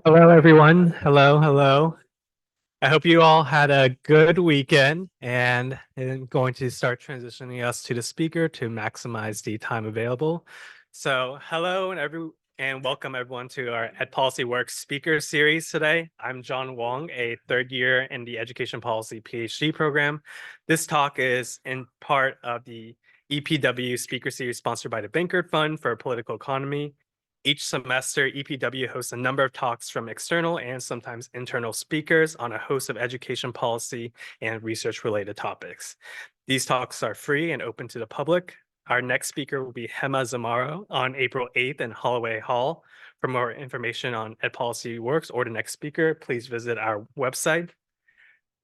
Hello, everyone. Hello, hello. I hope you all had a good weekend, and I'm going to start transitioning us to the speaker to maximize the time available. So hello and welcome everyone to our EdPolicyWorks speaker series today. I'm John Wong, a third year in the Education Policy PhD program. This talk is in part of the EPW speaker series sponsored by the Bankert Fund for Political Economy. Each semester, EPW hosts a number of talks from external and sometimes internal speakers on a host of education policy and research-related topics. These talks are free and open to the public. Our next speaker will be Hema Zamaro on April 8th in Holloway Hall. For more information on EdPolicyWorks or the next speaker, please visit our website.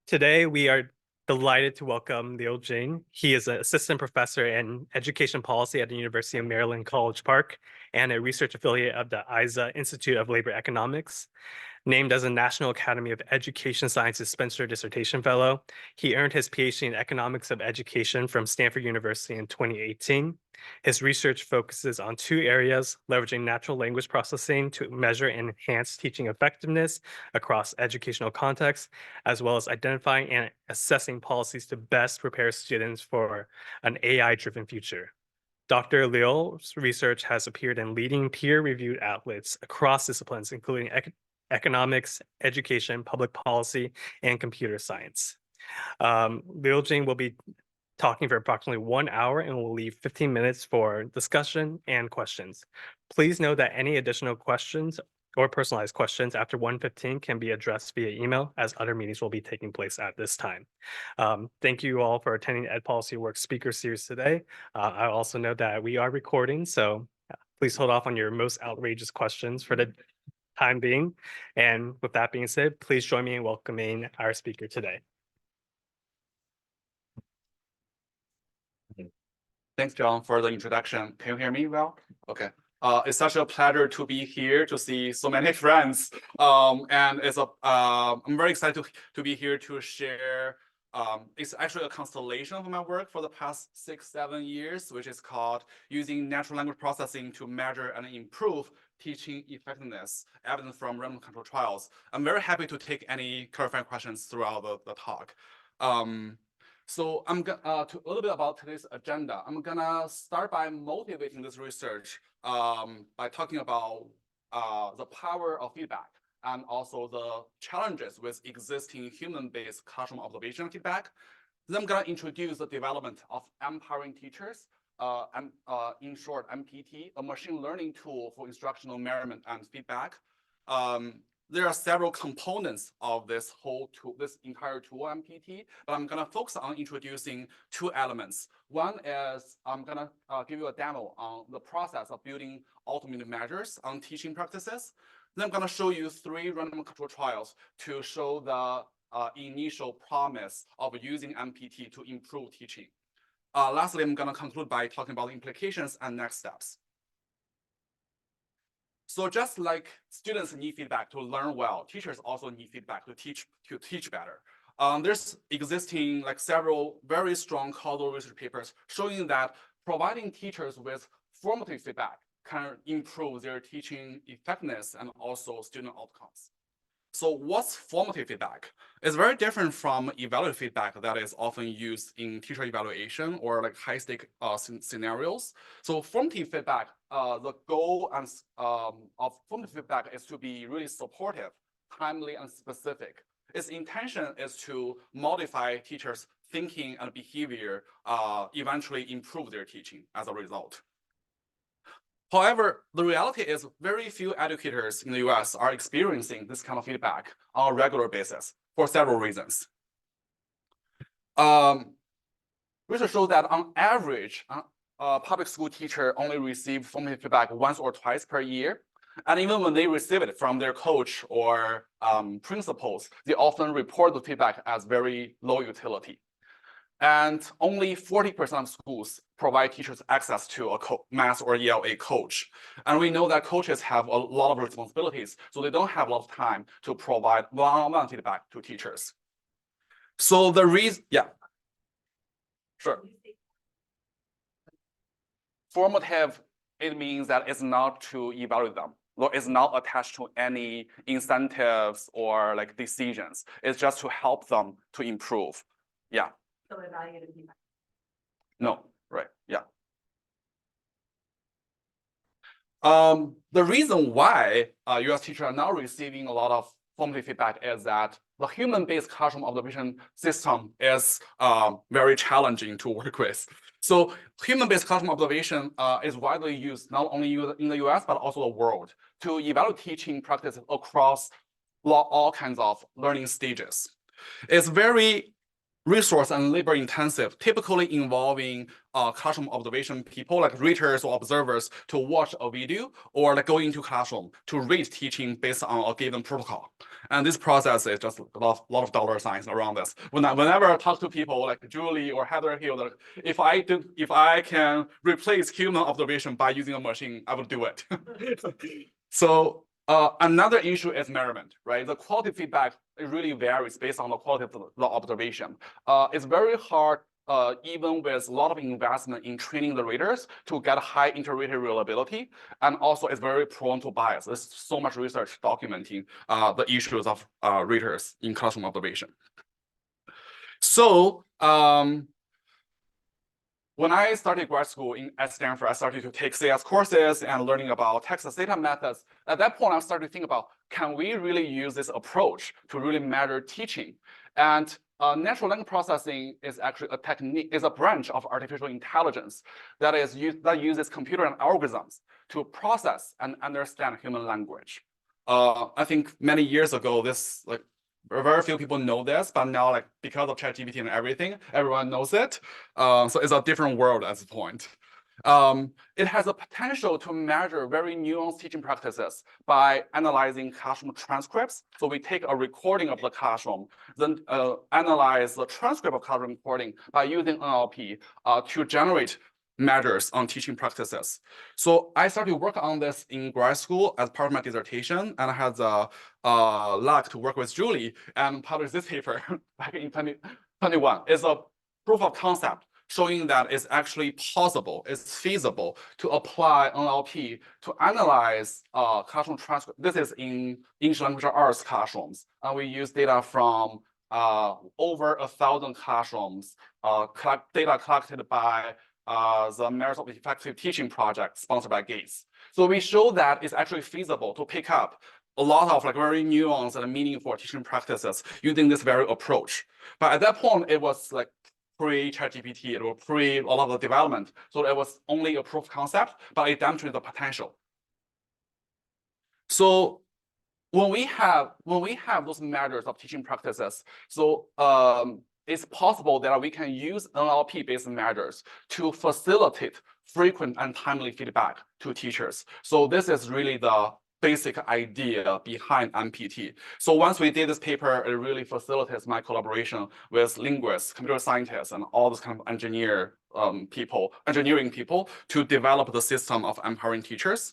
Today, we are delighted to welcome Liu Jing. He is an assistant professor in education policy at the University of Maryland, College Park, and a research affiliate of the ISA Institute of Labor Economics. Named as a National Academy of Education Sciences Spencer Dissertation Fellow, he earned his PhD in Economics of Education from Stanford University in 2018. His research focuses on two areas: leveraging natural language processing to measure and enhance teaching effectiveness across educational contexts, as well as identifying and assessing policies to best prepare students for an AI-driven future. Dr. Liu's research has appeared in leading peer-reviewed outlets across disciplines, including economics, education, public policy, and computer science. Liu Jing will be talking for approximately 1 hour and will leave 15 minutes for discussion and questions. Please note that any additional questions or personalized questions after 1:15 can be addressed via email, as other meetings will be taking place at this time. Thank you all for attending EdPolicyWorks speaker series today. I also know that we are recording, so please hold off on your most outrageous questions for the time being. And with that being said, please join me in welcoming our speaker today. Thanks, John, for the introduction. Can you hear me well? Okay. It's such a pleasure to be here to see so many friends. And I'm very excited to be here to share. It's actually a constellation of my work for the past 6-7 years, which is called using natural language processing to measure and improve teaching effectiveness, evidence from random control trials. I'm very happy to take any clarifying questions throughout the talk. So I'm gonna a little bit about today's agenda. I'm gonna start by motivating this research by talking about the power of feedback and also the challenges with existing human-based classroom observation feedback. Then I'm gonna introduce the development of empowering teachers, and in short, MPT, a machine learning tool for instructional measurement and feedback. There are several components of this entire tool, MPT, but I'm gonna focus on introducing two elements. One is I'm gonna give you a demo on the process of building automated measures on teaching practices. Then I'm gonna show you 3 random control trials to show the initial promise of using MPT to improve teaching. Lastly, I'm gonna conclude by talking about implications and next steps. So just like students need feedback to learn well, teachers also need feedback to teach better. There's existing several very strong causal research papers showing that providing teachers with formative feedback can improve their teaching effectiveness and also student outcomes. So what's formative feedback? It's very different from evaluative feedback that is often used in teacher evaluation or high-stake scenarios. So formative feedback, the goal of formative feedback is to be really supportive, timely, and specific. Its intention is to modify teachers' thinking and behavior, eventually improve their teaching as a result. However, the reality is very few educators in the US are experiencing this kind of feedback on a regular basis for several reasons. Research shows that on average, a public school teacher only receives formative feedback once or twice per year. And even when they receive it from their coach or principals, they often report the feedback as very low utility. And only 40% of schools provide teachers access to a math or ELA coach. And we know that coaches have a lot of responsibilities, so they don't have a lot of time to provide one-on-one feedback to teachers. So the reason, yeah, sure. Formative, it means that it's not to evaluate them. is not attached to any incentives or like decisions. It's just to help them to improve. Yeah. So evaluated feedback. No, right, yeah. The reason why US teachers are now receiving a lot of formative feedback is that the human-based classroom observation system is very challenging to work with. So human-based classroom observation is widely used not only in the US, but also the world to evaluate teaching practices across all kinds of learning stages. It's very resource and labor intensive, typically involving classroom observation people like readers or observers to watch a video or like go into classroom to read teaching based on a given protocol. And this process is just a lot of dollar signs around this. Whenever I talk to people like Julie or Heather here, like, if I can replace human observation by using a machine, I would do it. So another issue is measurement, right? The quality feedback, it really varies based on the quality of the observation. It's very hard, even with a lot of investment in training the readers to get high inter-reader reliability. And also it's very prone to bias. There's so much research documenting the issues of readers in classroom observation. So when I started grad school at Stanford, I started to take CS courses and learning about Texas data methods. At that point, I started to think about, can we really use this approach to really measure teaching? And natural language processing is actually a technique, is a branch of artificial intelligence that uses computer and algorithms to process and understand human language. I think many years ago, this very few people know this, but now like because of ChatGPT and everything, everyone knows it. So it's a different world at this point. It has a potential to measure very nuanced teaching practices by analyzing classroom transcripts. So we take a recording of the classroom, then analyze the transcript of classroom recording by using NLP to generate measures on teaching practices. So I started to work on this in grad school as part of my dissertation, and I had the luck to work with Julie and publish this paper back in 2021. It's a proof of concept showing that it's actually possible, it's feasible to apply NLP to analyze classroom transcript. This is in English language arts classrooms. And we use data from over 1,000 classrooms, data collected by the Merits of Effective Teaching project sponsored by Gates. So we show that it's actually feasible to pick up a lot of like very nuanced and meaningful teaching practices using this very approach. But at that point, it was like pre-ChatGPT, it was pre a lot of the development. So it was only a proof of concept, but it demonstrated the potential. So when we have those measures of teaching practices, so it's possible that we can use NLP-based measures to facilitate frequent and timely feedback to teachers. So this is really the basic idea behind MPT. So once we did this paper, it really facilitates my collaboration with linguists, computer scientists, and all those kind of engineering people to develop the system of empowering teachers.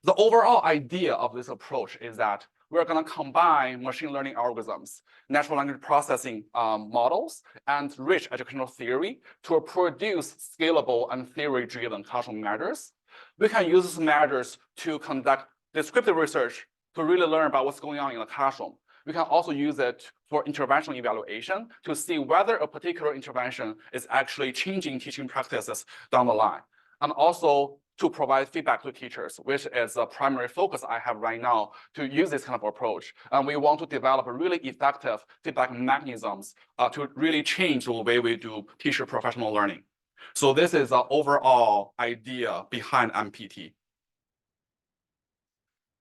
The overall idea of this approach is that we're going to combine machine learning algorithms, natural language processing models, and rich educational theory to produce scalable and theory-driven classroom measures. We can use these measures to conduct descriptive research to really learn about what's going on in the classroom. We can also use it for intervention evaluation to see whether a particular intervention is actually changing teaching practices down the line. And also to provide feedback to teachers, which is a primary focus I have right now to use this kind of approach. And we want to develop really effective feedback mechanisms to really change the way we do teacher professional learning. So this is the overall idea behind MPT.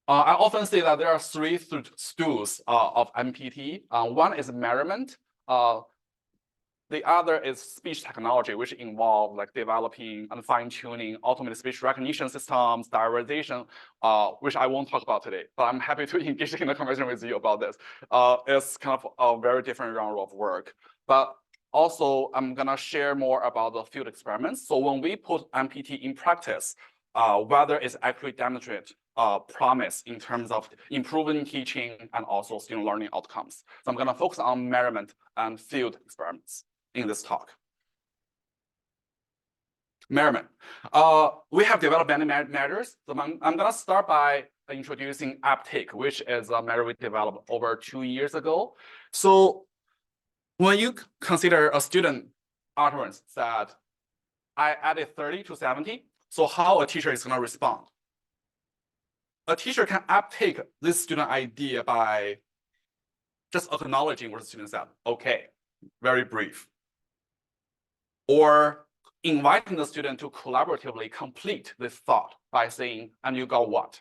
I often say that there are three stools of MPT. One is measurement. The other is speech technology, which involve like developing and fine-tuning automated speech recognition systems, diarization, which I won't talk about today, but I'm happy to engage in a conversation with you about this. It's kind of a very different round of work. But also, I'm gonna share more about the field experiments. So when we put MPT in practice, whether it's actually demonstrate promise in terms of improving teaching and also student learning outcomes. So I'm gonna focus on measurement and field experiments in this talk. Measurement. We have developed many measures. So I'm going to start by introducing uptake, which is a measure we developed over 2 years ago. So when you consider a student utterance that I added 30 to 70, so how a teacher is going to respond? A teacher can uptake this student idea by just acknowledging what the student said. Okay, very brief. Or inviting the student to collaboratively complete this thought by saying, and you got what?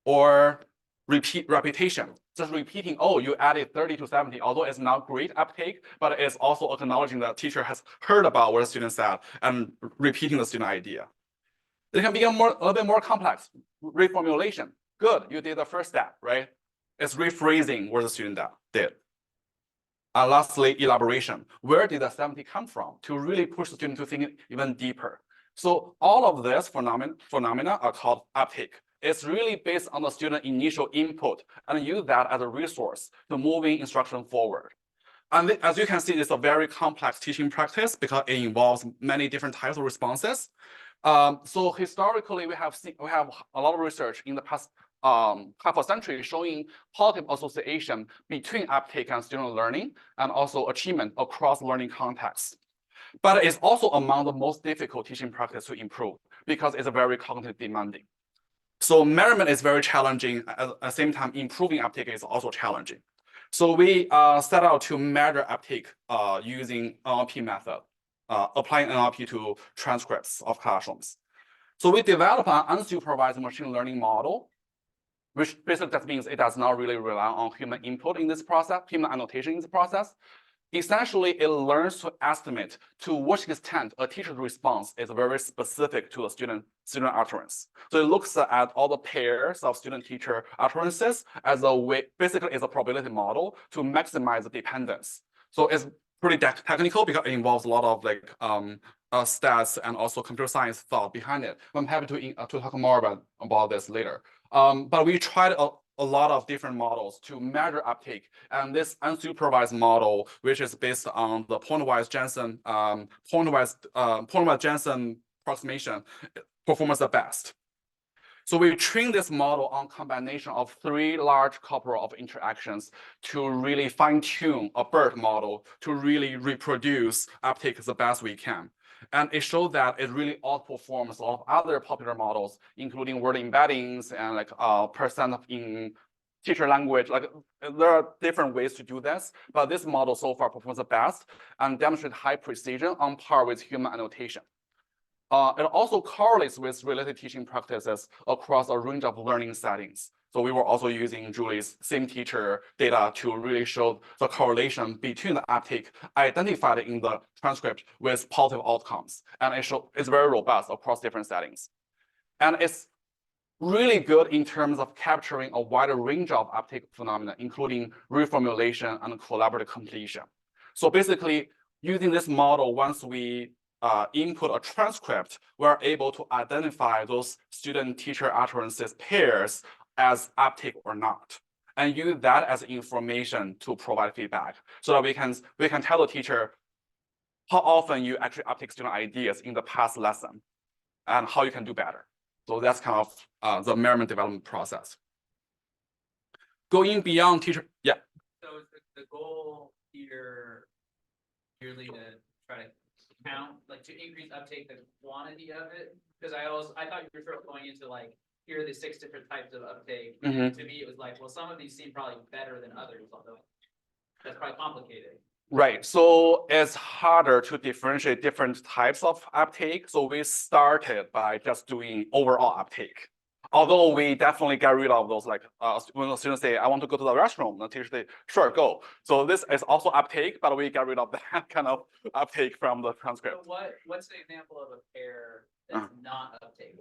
Or repetition, just repeating, oh, you added 30 to 70, although it's not great uptake, but it's also acknowledging that teacher has heard about what the student said and repeating the student idea. It can become a little bit more complex. Reformulation, good, you did the first step, right? It's rephrasing what the student did. And lastly, elaboration. Where did the 70 come from? To really push the student to think even deeper. So all of this phenomena are called uptake. It's really based on the student initial input and use that as a resource to moving instruction forward. And as you can see, it's a very complex teaching practice because it involves many different types of responses. So historically, we have a lot of research in the past half a century showing positive association between uptake and student learning and also achievement across learning contexts. But it's also among the most difficult teaching practice to improve because it's very cognitive demanding. So measurement is very challenging. At the same time, improving uptake is also challenging. So we set out to measure uptake using NLP method, applying NLP to transcripts of classrooms. So we developed an unsupervised machine learning model, which basically that means it does not really rely on human input in this process, human annotation in this process. Essentially, it learns to estimate to what extent a teacher's response is very specific to a student utterance. So it looks at all the pairs of student-teacher utterances as a way, basically is a probability model to maximize the dependence. So it's pretty technical because it involves a lot of like stats and also computer science thought behind it. I'm happy to talk more about this later. But we tried a lot of different models to measure uptake, and this unsupervised model, which is based on the pointwise Jensen approximation, performs the best. So we trained this model on combination of 3 large corpora of interactions to really fine-tune a BERT model to really reproduce uptake the best we can. And it showed that it really outperforms a lot of other popular models, including word embeddings and like percent in teacher language. Like there are different ways to do this, but this model so far performs the best and demonstrates high precision on par with human annotation. It also correlates with related teaching practices across a range of learning settings. So we were also using Julie's same teacher data to really show the correlation between the uptake identified in the transcript with positive outcomes. And it's very robust across different settings. And it's really good in terms of capturing a wider range of uptake phenomena, including reformulation and collaborative completion. So basically, using this model, once we input a transcript, we're able to identify those student-teacher utterances pairs as uptake or not, and use that as information to provide feedback, so that we can tell the teacher how often you actually uptake student ideas in the past lesson, and how you can do better. So that's kind of the measurement development process. Going beyond teacher, yeah. So is the goal here merely to try to count, like to increase uptake, the quantity of it? Because I thought you were sort of going into like, here are the 6 different types of uptake. And to me, it was like, well, some of these seem probably better than others, although that's probably complicated. Right, so it's harder to differentiate different types of uptake. So we started by just doing overall uptake. Although we definitely get rid of those, like when the students say, I want to go to the restroom, the teacher say, sure, go. So this is also uptake, but we get rid of that kind of uptake from the transcript. So what's the example of a pair that's not uptake?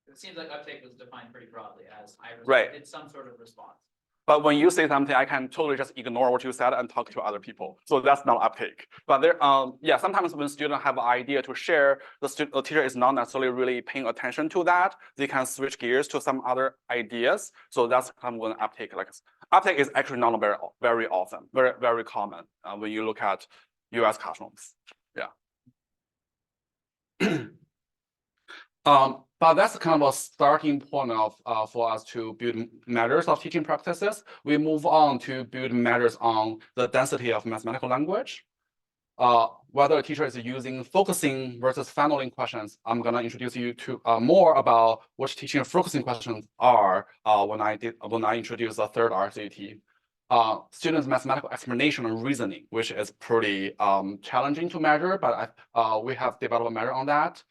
It seems like uptake was defined pretty broadly as I did some sort of response. But when you say something, I can totally just ignore what you said and talk to other people. So that's not uptake. But there, yeah, sometimes when students have an idea to share, the teacher is not necessarily really paying attention to that. They can switch gears to some other ideas. So that's kind of when uptake, like uptake is actually not very often, very common when you look at US classrooms. Yeah. But that's kind of a starting point of for us to build measures of teaching practices. We move on to build measures on the density of mathematical language. Whether a teacher is using focusing versus funneling questions, I'm gonna introduce you to more about what teaching and focusing questions are when I introduce the third RCT. Students' mathematical explanation and reasoning, which is pretty challenging to measure, but we have developed a measure on that.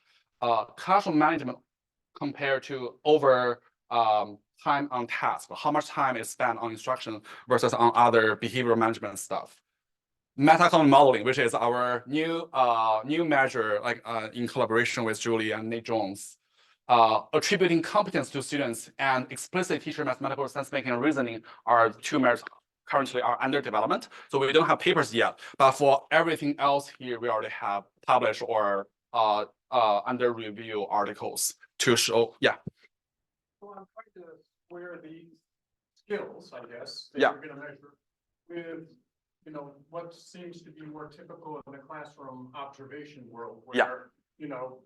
Classroom management compared to over time on task, how much time is spent on instruction versus on other behavioral management stuff. Meta-cognitive modeling, which is our new measure, like in collaboration with Julie and Nate Jones. Attributing competence to students and explicit teacher mathematical sense making and reasoning are two measures currently are under development. So we don't have papers yet, but for everything else here, we already have published or under review articles to show. Yeah. So I'm trying to square these skills, I guess, that Yeah. you're going to measure with, you know, what seems to be more typical in the classroom observation world, where, Yeah. you know,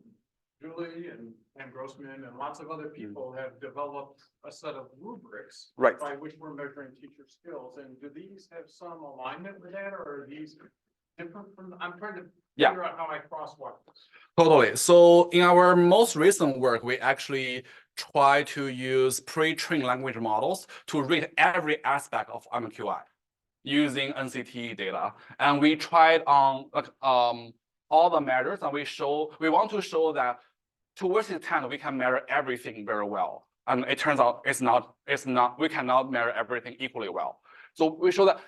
Julie and Grossman and lots of other people have developed a set of rubrics Right. by which we're measuring teacher skills. And do these have some alignment with that, or are these different from? I'm trying to Yeah. figure out how I crosswalk this. Totally. So in our most recent work, we actually try to use pre-trained language models to rate every aspect of MQI using NCT data. And we tried on like all the measures, and we want to show that to which extent we can measure everything very well. And it turns out we cannot measure everything equally well. So we show that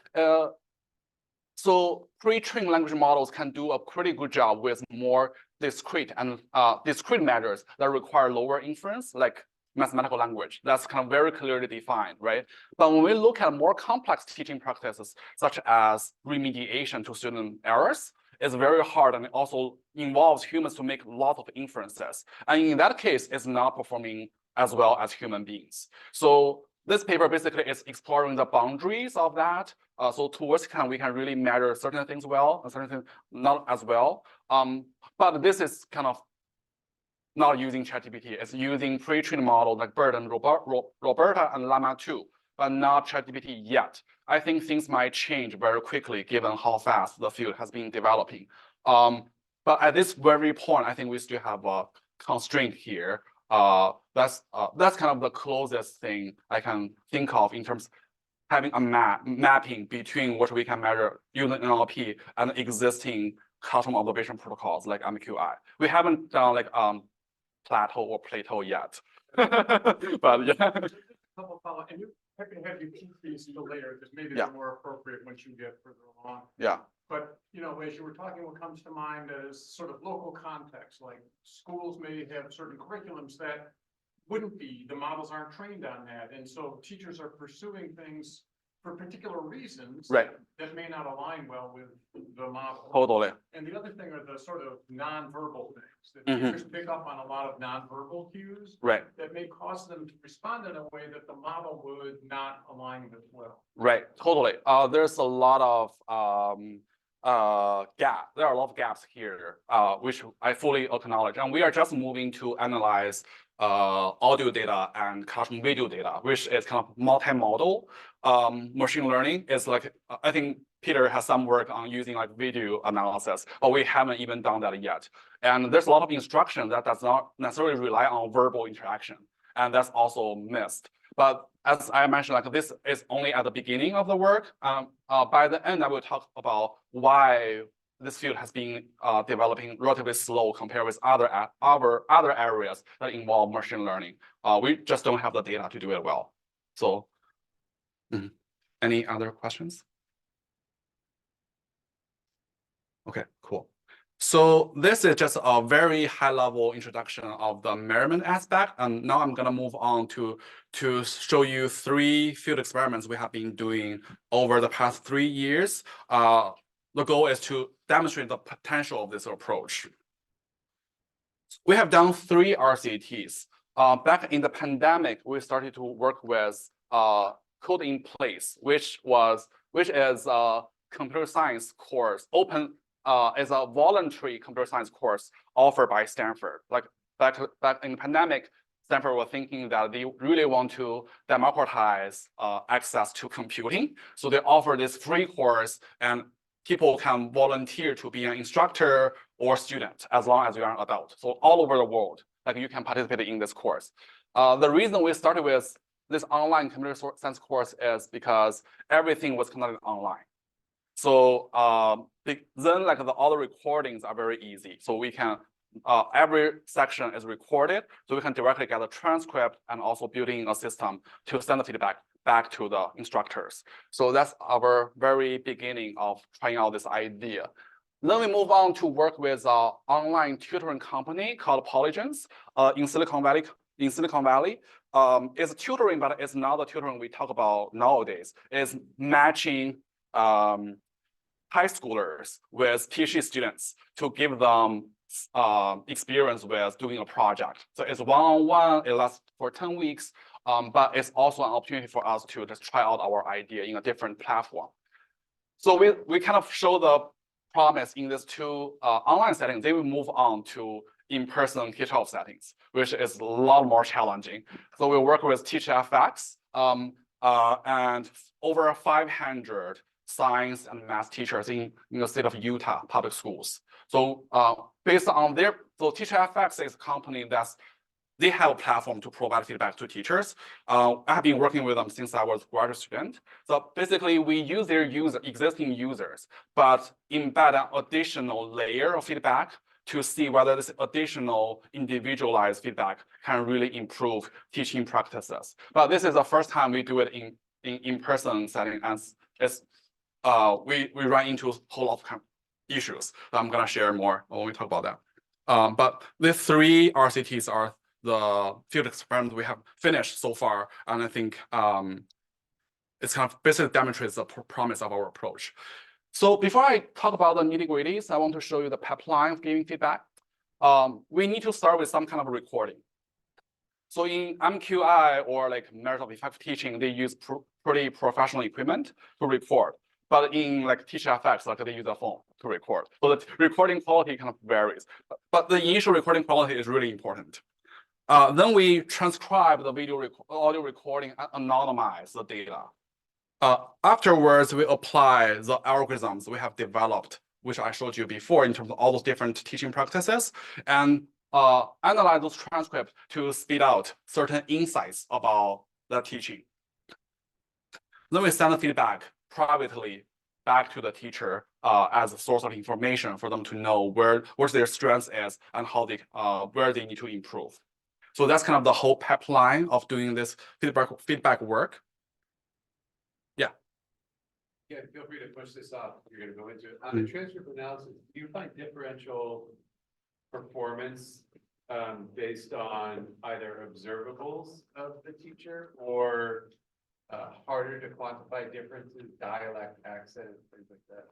so pre-trained language models can do a pretty good job with more discrete measures that require lower inference, like mathematical language. That's kind of very clearly defined, right? But when we look at more complex teaching practices, such as remediation to student errors, it's very hard, and it also involves humans to make a lot of inferences. And in that case, it's not performing as well as human beings. So this paper basically is exploring the boundaries of that. So towards we can really measure certain things well and certain things not as well. But this is kind of not using ChatGPT. It's using pre-trained models like BERT and Roberta and Llama 2, but not ChatGPT yet. I think things might change very quickly given how fast the field has been developing. But at this very point, I think we still have a constraint here. That's kind of the closest thing I can think of in terms of having a mapping between what we can measure using NLP and existing classroom observation protocols like MQI. We haven't done like Plateau or Plato yet, but yeah. Couple follow, and I can have you keep these until later, because maybe Yeah. they're more appropriate once you get further along. Yeah. But, you know, as you were talking, what comes to mind is sort of local context, like schools may have certain curriculums that wouldn't be, the models aren't trained on that. And so teachers are pursuing things for particular reasons Right. that may not align well with the model. Totally. And the other thing are the sort of nonverbal things that Mhm. teachers pick up on a lot of nonverbal cues Right. that may cause them to respond in a way that the model would not align with well. Right. Totally. There's a lot of gap. There are a lot of gaps here, which I fully acknowledge. And we are just moving to analyze audio data and classroom video data, which is kind of multi-modal. Machine learning is like, I think Peter has some work on using like video analysis, but we haven't even done that yet. And there's a lot of instruction that does not necessarily rely on verbal interaction, and that's also missed. But as I mentioned, like this is only at the beginning of the work. By the end, I will talk about why this field has been developing relatively slow compared with other areas that involve machine learning. We just don't have the data to do it well. So, any other questions? Okay, cool. So this is just a very high-level introduction of the measurement aspect, and now I'm gonna move on to show you 3 field experiments we have been doing over the past 3 years. The goal is to demonstrate the potential of this approach. We have done 3 RCTs. Back in the pandemic, we started to work with Code in Place, which is a computer science course, is a voluntary computer science course offered by Stanford. Like back in the pandemic, Stanford was thinking that they really want to democratize access to computing. So they offer this free course, and people can volunteer to be an instructor or student as long as you are an adult. So all over the world, like you can participate in this course. The reason we started with this online computer science course is because everything was conducted online. So then like all the recordings are very easy. So we can, every section is recorded, so we can directly get a transcript and also building a system to send the feedback back to the instructors. So that's our very beginning of trying out this idea. Then we move on to work with an online tutoring company called Polygons in Silicon Valley. It's tutoring, but it's not the tutoring we talk about nowadays. It's matching high schoolers with PhD students to give them experience with doing a project. So it's one-on-one, it lasts for 10 weeks, but it's also an opportunity for us to just try out our idea in a different platform. So we kind of show the promise in these two online settings. They will move on to in-person K-12 settings, which is a lot more challenging. So we work with TeachFX and over 500 science and math teachers in the state of Utah public schools. So based on so TeachFX is a company they have a platform to provide feedback to teachers. I have been working with them since I was a graduate student. So basically we use their existing users, but embed an additional layer of feedback to see whether this additional individualized feedback can really improve teaching practices. But this is the first time we do it in person setting, and it's we run into a whole lot of issues that I'm gonna share more when we talk about that. But the 3 RCTs are the field experiments we have finished so far, and I think it's kind of basically demonstrates the promise of our approach. So before I talk about the nitty-gritties, I want to show you the pipeline of giving feedback. We need to start with some kind of recording. So in MQI or like measure of effective teaching, they use pretty professional equipment to record. But in like TeachFX, like they use a phone to record. So the recording quality kind of varies. But the initial recording quality is really important. Then we transcribe the audio recording and anonymize the data. Afterwards, we apply the algorithms we have developed, which I showed you before in terms of all those different teaching practices, and analyze those transcripts to spit out certain insights about the teaching. Then we send the feedback privately back to the teacher as a source of information for them to know where their strengths is and how they where they need to improve. So that's kind of the whole pipeline of doing this feedback work. Yeah. Yeah, feel free to push this off if you're going to go into it. On the transcript analysis, do you find differential performance based on either observables of the teacher or harder to quantify differences, dialect, accent, things like that?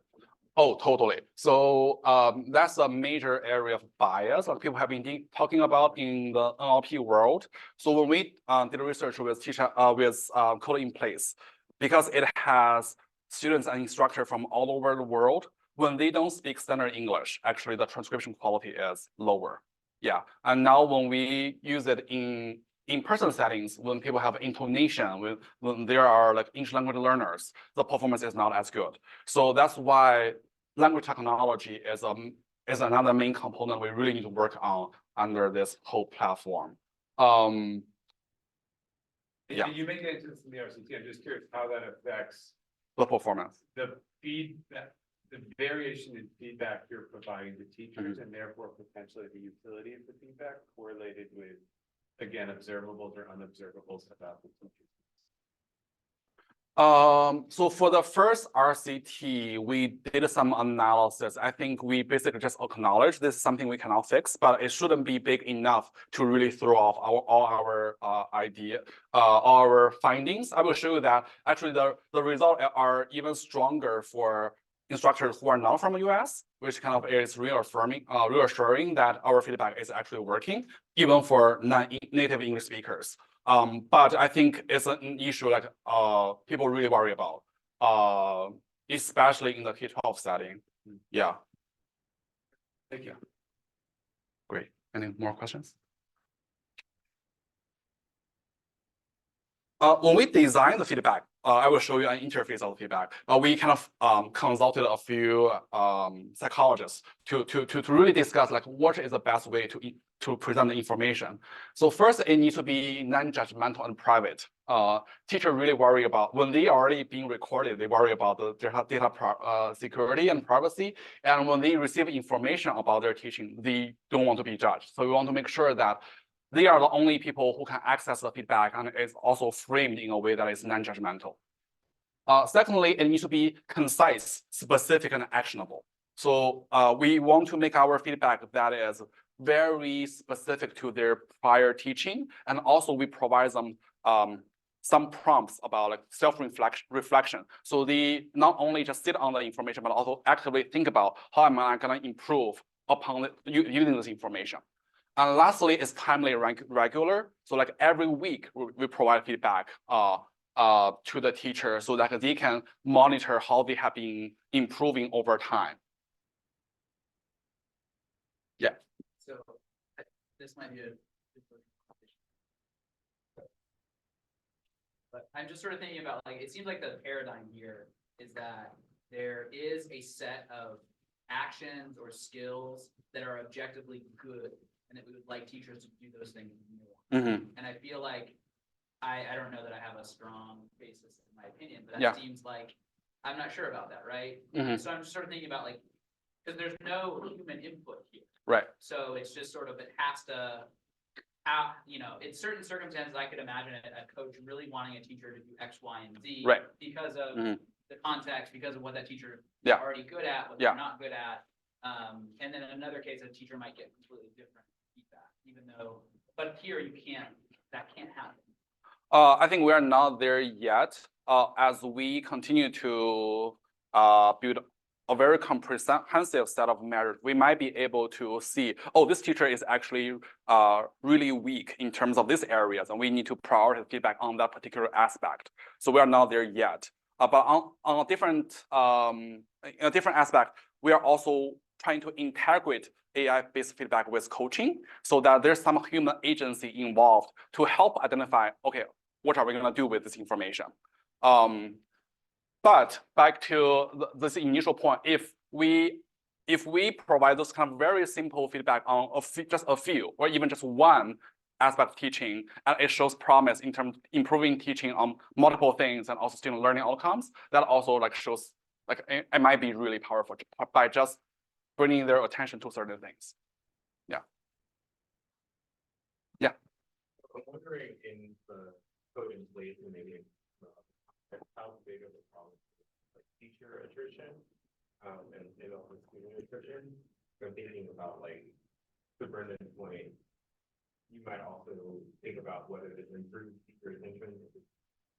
Oh, totally. So that's a major area of bias that people have been talking about in the NLP world. So when we did research with Code in Place, because it has students and instructors from all over the world, when they don't speak standard English, actually the transcription quality is lower. Yeah, and now when we use it in-person settings, when people have intonation, when there are like English language learners, the performance is not as good. So that's why language technology is another main component we really need to work on under this whole platform. Yeah. You make it into this in the RCT. I'm just curious how that affects The performance. the feedback, the variation in feedback you're providing to teachers, and therefore potentially the utility of the feedback correlated with, again, observables or unobservables about the teachers. So for the first RCT, we did some analysis. I think we basically just acknowledge this is something we cannot fix, but it shouldn't be big enough to really throw off all our findings. I will show you that actually the results are even stronger for instructors who are not from the US, which kind of is reassuring that our feedback is actually working, even for non-native English speakers. But I think it's an issue like people really worry about, especially in the K-12 setting. Yeah. Thank you. Great. Any more questions? When we design the feedback, I will show you an interface of the feedback. We kind of consulted a few psychologists to really discuss like what is the best way to present the information. So first, it needs to be non-judgmental and private. Teachers really worry about when they already being recorded, they worry about the data security and privacy. And when they receive information about their teaching, they don't want to be judged. So we want to make sure that they are the only people who can access the feedback, and it's also framed in a way that is non-judgmental. Secondly, it needs to be concise, specific, and actionable. So we want to make our feedback that is very specific to their prior teaching, and also we provide them some prompts about like self-reflection. So they not only just sit on the information, but also actively think about how am I going to improve upon using this information. And lastly, it's timely regular. So like every week, we provide feedback to the teacher so that they can monitor how they have been improving over time. Yeah. So this might be a. But I'm just sort of thinking about like, it seems like the paradigm here is that there is a set of actions or skills that are objectively good, and that we would like teachers to do those things more. And I feel like I don't know that I have a strong basis in my opinion, but that seems like I'm not sure about that, right? So I'm just sort of thinking about like, because there's no human input here. Right. So it's just sort of, it has to, how, you know, in certain circumstances, I could imagine a coach really wanting a teacher to do X, Y, and Z because of the context, because of what that teacher is already good at, what they're not good at. And then in another case, a teacher might get completely different feedback, even though, but here you can't, that can't happen. I think we are not there yet. As we continue to build a very comprehensive set of measures, we might be able to see, oh, this teacher is actually really weak in terms of these areas, and we need to prioritize feedback on that particular aspect. So we are not there yet. But on a different aspect, we are also trying to integrate AI-based feedback with coaching so that there's some human agency involved to help identify, okay, what are we going to do with this information? But back to this initial point, if we provide this kind of very simple feedback on just a few, or even just one aspect of teaching, and it shows promise in terms of improving teaching on multiple things and also student learning outcomes, that also like shows like it might be really powerful by just bringing their attention to certain things. Yeah. I'm wondering in the coding place and maybe how big of a problem like teacher attrition and also student attrition. So thinking about like the Brendan's point, you might also think about whether this improves teacher retention.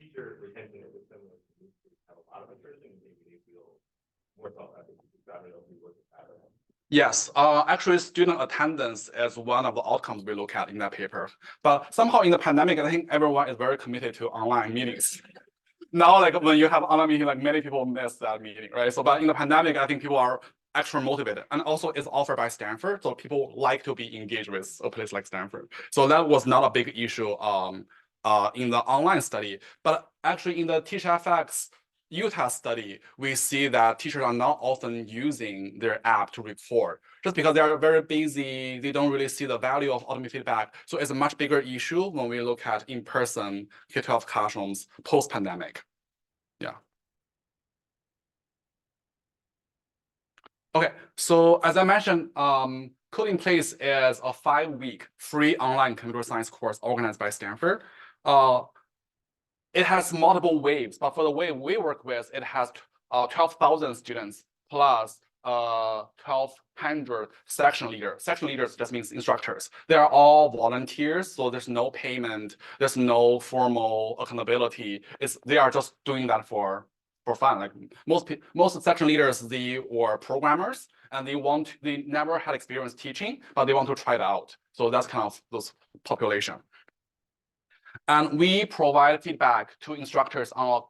Teacher retention is similar to have a lot of attrition, maybe they feel more self-efficacy. I don't know if you work with that or not. Yes, actually, student attendance is one of the outcomes we look at in that paper. But somehow in the pandemic, I think everyone is very committed to online meetings. Now, like when you have online meeting, like many people miss that meeting, right? So, but in the pandemic, I think people are actually motivated, and also it's offered by Stanford, so people like to be engaged with a place like Stanford. So that was not a big issue in the online study, but actually in the TeachFX Utah study, we see that teachers are not often using their app to report just because they are very busy. They don't really see the value of automated feedback. So it's a much bigger issue when we look at in-person K-12 classrooms post-pandemic. Yeah. Okay, so as I mentioned, Coding Place is a 5-week free online computer science course organized by Stanford. It has multiple waves, but for the wave we work with, it has 12,000 students plus 1,200 section leaders. Section leaders just means instructors. They are all volunteers, so there's no payment, there's no formal accountability. They are just doing that for fun. Like most section leaders, they were programmers, and they never had experience teaching, but they want to try it out. So that's kind of those population. And we provide feedback to instructors on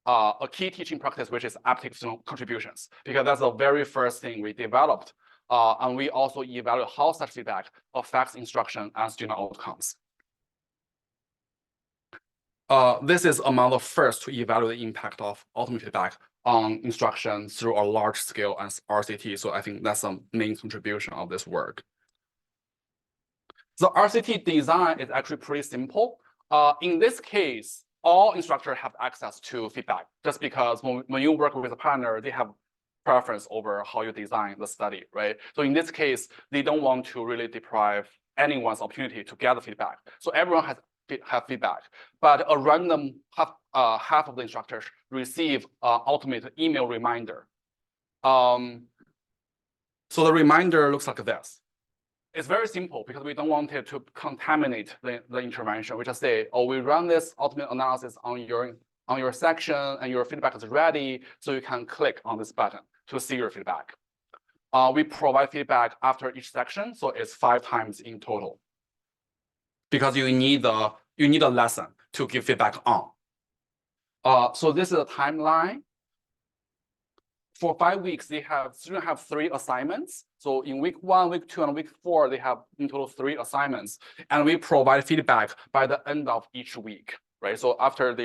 a key teaching practice, which is active student contributions, because that's the very first thing we developed. And we also evaluate how such feedback affects instruction and student outcomes. This is among the first to evaluate the impact of ultimate feedback on instruction through a large scale as RCT. So I think that's the main contribution of this work. The RCT design is actually pretty simple. In this case, all instructors have access to feedback just because when you work with a partner, they have preference over how you design the study, right? So in this case, they don't want to really deprive anyone's opportunity to get the feedback. So everyone has feedback, but a random half of the instructors receive ultimate email reminder. So the reminder looks like this. It's very simple because we don't want it to contaminate the intervention. We just say, oh, we run this ultimate analysis on your section and your feedback is ready. So you can click on this button to see your feedback. We provide feedback after each section. So it's 5 times in total because you need a lesson to give feedback on. So this is a timeline. For 5 weeks, students have 3 assignments. So in week 1, week 2, and week 4, they have in total 3 assignments. And we provide feedback by the end of each week, right? So after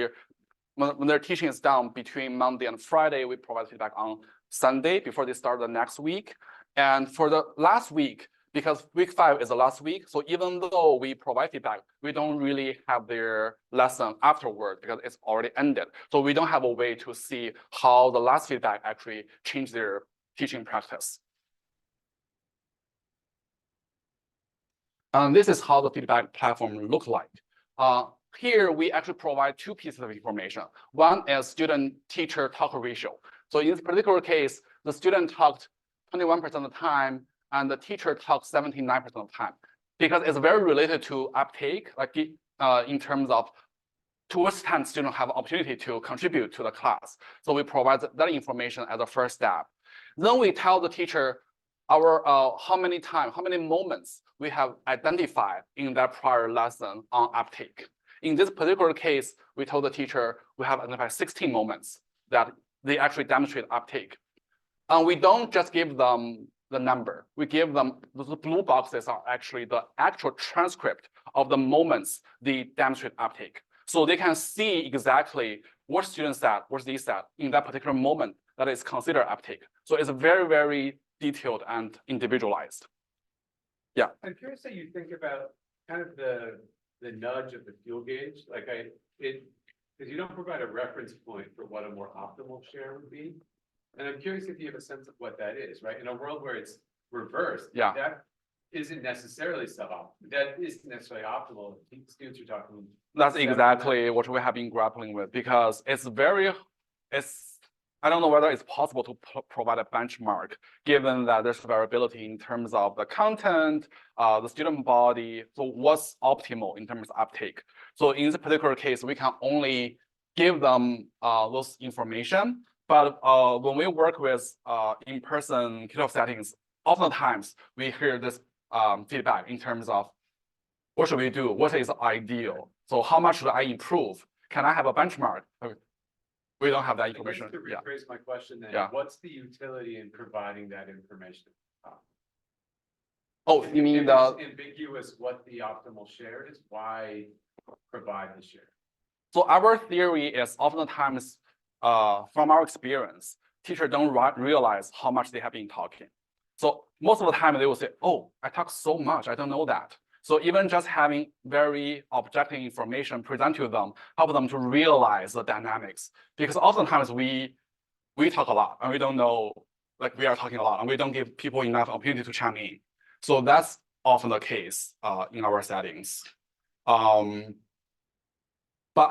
when their teaching is done between Monday and Friday, we provide feedback on Sunday before they start the next week. And for the last week, because week 5 is the last week, so even though we provide feedback, we don't really have their lesson afterward because it's already ended. So we don't have a way to see how the last feedback actually changed their teaching practice. And this is how the feedback platform looks like. Here, we actually provide 2 pieces of information. One is student-teacher talk ratio. So in this particular case, the student talked 21% of the time, and the teacher talks 79% of the time, because it's very related to uptake, like in terms of to what extent students have opportunity to contribute to the class. So we provide that information as a first step. Then we tell the teacher how many moments we have identified in that prior lesson on uptake. In this particular case, we told the teacher we have identified 16 moments that they actually demonstrate uptake. And we don't just give them the number. We give them, the blue boxes are actually the actual transcript of the moments they demonstrate uptake. So they can see exactly what students said, what they said in that particular moment that is considered uptake. So it's very, very detailed and individualized. Yeah. I'm curious how you think about kind of the nudge of the fuel gauge. Like because you don't provide a reference point for what a more optimal share would be. And I'm curious if you have a sense of what that is, right? In a world where it's reversed, yeah, that isn't necessarily suboptimal. That isn't necessarily optimal. Students are talking. That's exactly what we have been grappling with, because I don't know whether it's possible to provide a benchmark, given that there's variability in terms of the content, the student body. So what's optimal in terms of uptake? So in this particular case, we can only give them those information. But when we work with in-person K-12 settings, oftentimes we hear this feedback in terms of what should we do? What is ideal? So how much should I improve? Can I have a benchmark? We don't have that information. To rephrase my question then, yeah. What's the utility in providing that information? Oh, you mean the ambiguous what the optimal share is? Why provide the share? So our theory is oftentimes, from our experience, teachers don't realize how much they have been talking. So most of the time they will say, oh, I talk so much, I don't know that. So even just having very objective information present to them, help them to realize the dynamics. Because oftentimes we talk a lot and we don't know, like we are talking a lot and we don't give people enough opportunity to chime in. So that's often the case in our settings. But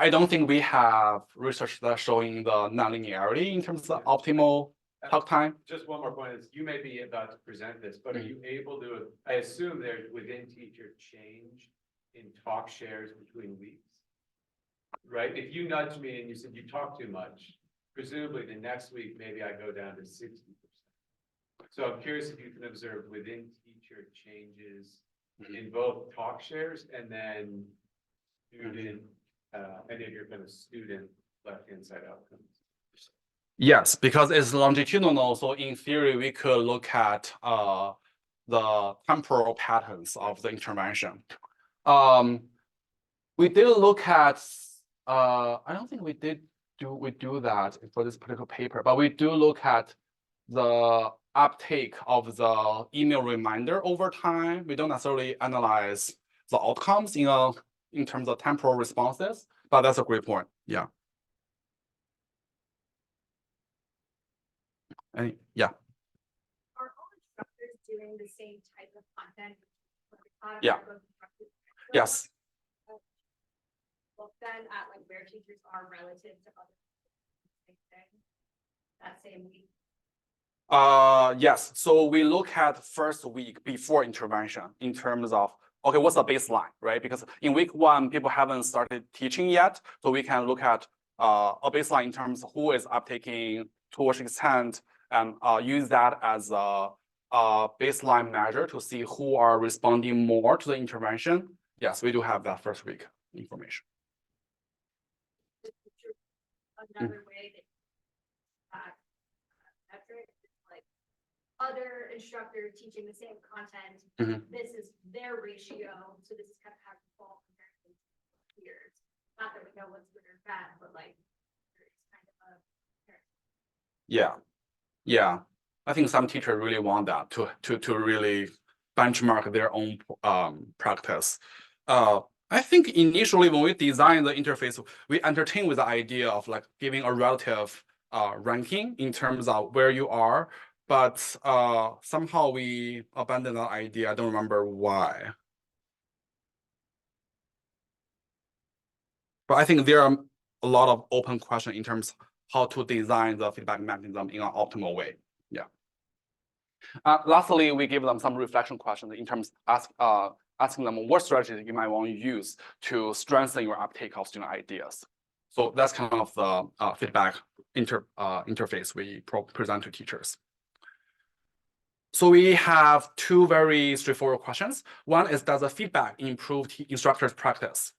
I don't think we have research that's showing the nonlinearity in terms of optimal talk time. Just one more point is you may be about to present this, but are you able to, I assume there's within teacher change in talk shares between weeks, right? If you nudge me and you said you talk too much, presumably the next week, maybe I go down to 60%. So I'm curious if you can observe within teacher changes in both talk shares and then student, any of your kind of student left-hand side outcomes. Yes, because it's longitudinal. So in theory, we could look at the temporal patterns of the intervention. We did look at I don't think we do that for this particular paper, but we do look at the uptake of the email reminder over time. We don't necessarily analyze the outcomes in terms of temporal responses, but that's a great point. Yeah. And yeah. Are all instructors doing the same type of content? Yeah. Yes. Look then at like where teachers are relative to other same thing that same week. Yes. So we look at first week before intervention in terms of, okay, what's the baseline, right? Because in week 1, people haven't started teaching yet. So we can look at a baseline in terms of who is uptaking, to what extent, and use that as a baseline measure to see who are responding more to the intervention. Yes, we do have that first week information. Another way that metric is like other instructors teaching the same content. This is their ratio, so this is kind of how you fall compared to peers. Not that we know what's good or bad, but like there's kind of a Yeah. I think some teachers really want that to really benchmark their own practice. I think initially when we designed the interface, we entertained with the idea of like giving a relative ranking in terms of where you are, but somehow we abandoned that idea. I don't remember why. But I think there are a lot of open questions in terms of how to design the feedback mechanism in an optimal way. Yeah. Lastly, we give them some reflection questions in terms of asking them what strategy you might want to use to strengthen your uptake of student ideas. So that's kind of the feedback interface we present to teachers. So we have 2 very straightforward questions. One is, does the feedback improve instructors' practice?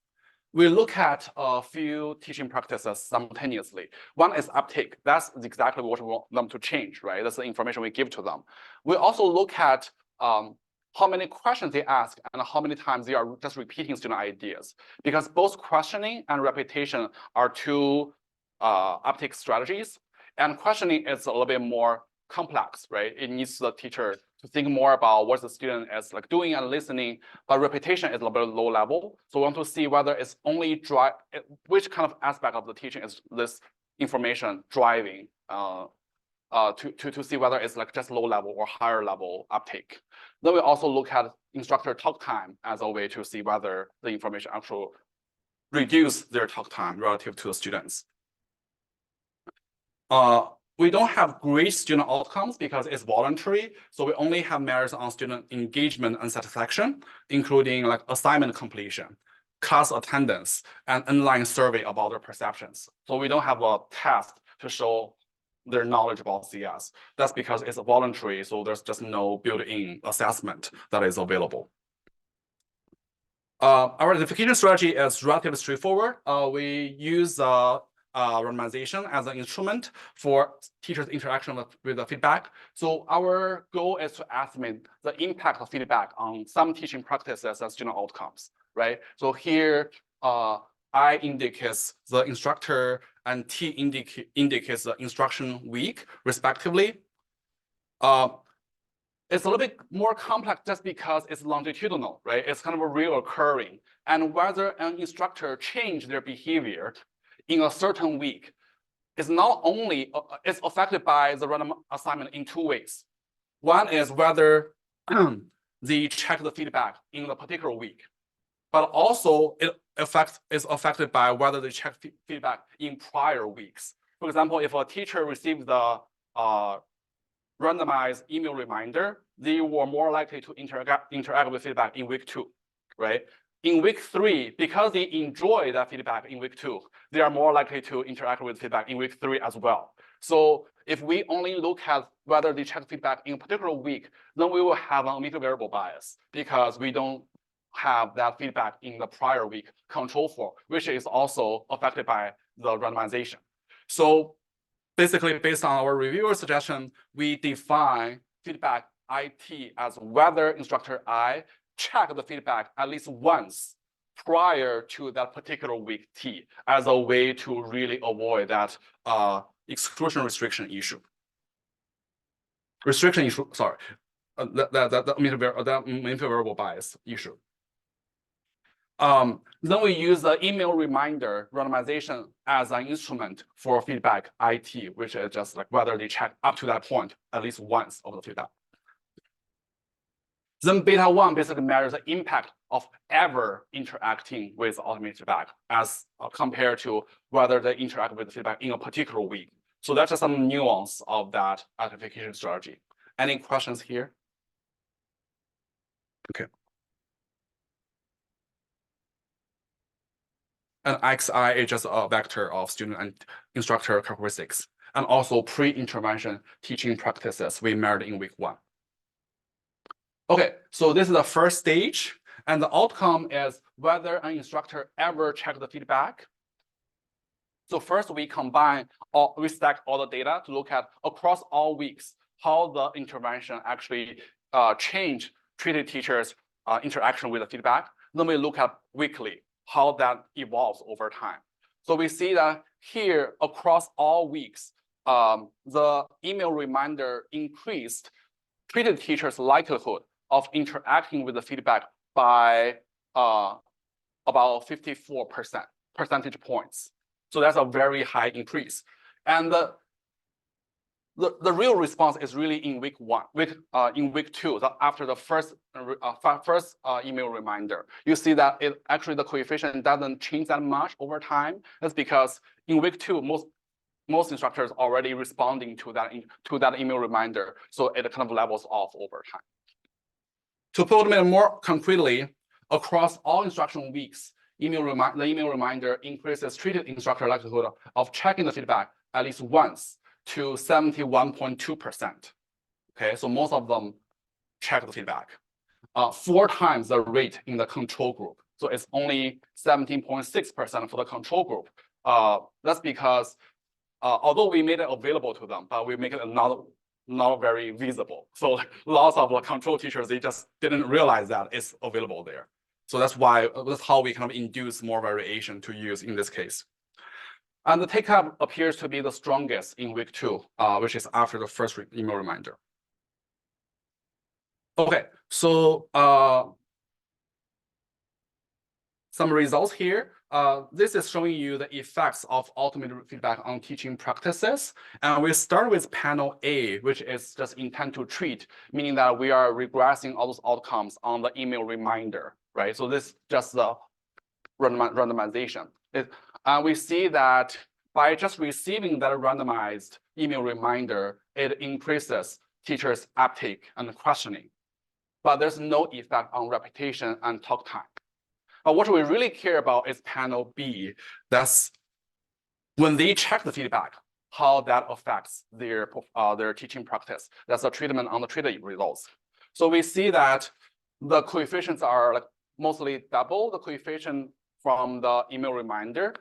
We look at a few teaching practices simultaneously. One is uptake. That's exactly what we want them to change, right? That's the information we give to them. We also look at how many questions they ask and how many times they are just repeating student ideas. Because both questioning and repetition are 2 uptake strategies. And questioning is a little bit more complex, right? It needs the teacher to think more about what the student is like doing and listening, but repetition is a little bit low level. So we want to see whether it's only which kind of aspect of the teaching is this information driving to see whether it's like just low level or higher level uptake. Then we also look at instructor talk time as a way to see whether the information actually reduce their talk time relative to the students. We don't have great student outcomes because it's voluntary. So we only have measures on student engagement and satisfaction, including like assignment completion, class attendance, and online survey about their perceptions. So we don't have a test to show their knowledge about CS. That's because it's voluntary. So there's just no built-in assessment that is available. Our identification strategy is relatively straightforward. We use randomization as an instrument for teachers' interaction with the feedback. So our goal is to estimate the impact of feedback on some teaching practices and student outcomes, right? So here, I indicates the instructor and T indicates the instruction week, respectively. It's a little bit more complex just because it's longitudinal, right? It's kind of a reoccurring. And whether an instructor changed their behavior in a certain week is not only it's affected by the random assignment in 2 ways. One is whether they check the feedback in the particular week, but also it is affected by whether they check feedback in prior weeks. For example, if a teacher received the randomized email reminder, they were more likely to interact with feedback in week 2, right? In week 3, because they enjoy that feedback in week 2, they are more likely to interact with feedback in week 3 as well. So if we only look at whether they check feedback in a particular week, then we will have an omitted variable bias because we don't have that feedback in the prior week control for, which is also affected by the randomization. So basically, based on our reviewer suggestion, we define feedback IT as whether instructor I check the feedback at least once prior to that particular week T as a way to really avoid that exclusion restriction issue. Restriction issue, sorry, that main variable bias issue. Then we use the email reminder randomization as an instrument for feedback IT, which is just like whether they check up to that point at least once of the feedback. Then beta 1 basically measures the impact of ever interacting with automated feedback as compared to whether they interact with the feedback in a particular week. So that's just some nuance of that identification strategy. Any questions here? Okay. And XI is just a vector of student and instructor characteristics, and also pre-intervention teaching practices we measured in week 1. Okay, so this is the first stage, and the outcome is whether an instructor ever checked the feedback. So first we we stack all the data to look at across all weeks how the intervention actually changed treated teachers' interaction with the feedback. Then we look at weekly how that evolves over time. So we see that here across all weeks, the email reminder increased treated teachers' likelihood of interacting with the feedback by about 54 percentage points. So that's a very high increase. And the real response is really in week 1, in week 2, after the first email reminder. You see that actually the coefficient doesn't change that much over time. That's because in week 2, most instructors already responding to that email reminder, so it kind of levels off over time. To put it more concretely, across all instructional weeks, the email reminder increases treated instructor likelihood of checking the feedback at least once to 71.2%. Okay, so most of them check the feedback. 4 times the rate in the control group. So it's only 17.6% for the control group. That's because although we made it available to them, but we make it not very visible. So lots of the control teachers, they just didn't realize that it's available there. So that's how we kind of induce more variation to use in this case. And the take-up appears to be the strongest in week 2, which is after the first email reminder. Okay, so some results here. This is showing you the effects of automated feedback on teaching practices. And we start with panel A, which is just intent to treat, meaning that we are regressing all those outcomes on the email reminder, right? So this is just the randomization. And we see that by just receiving that randomized email reminder, it increases teachers' uptake and questioning. But there's no effect on repetition and talk time. But what we really care about is panel B. That's when they check the feedback, how that affects their teaching practice. That's a treatment on the treated results. So we see that the coefficients are like mostly double the coefficient from the email reminder,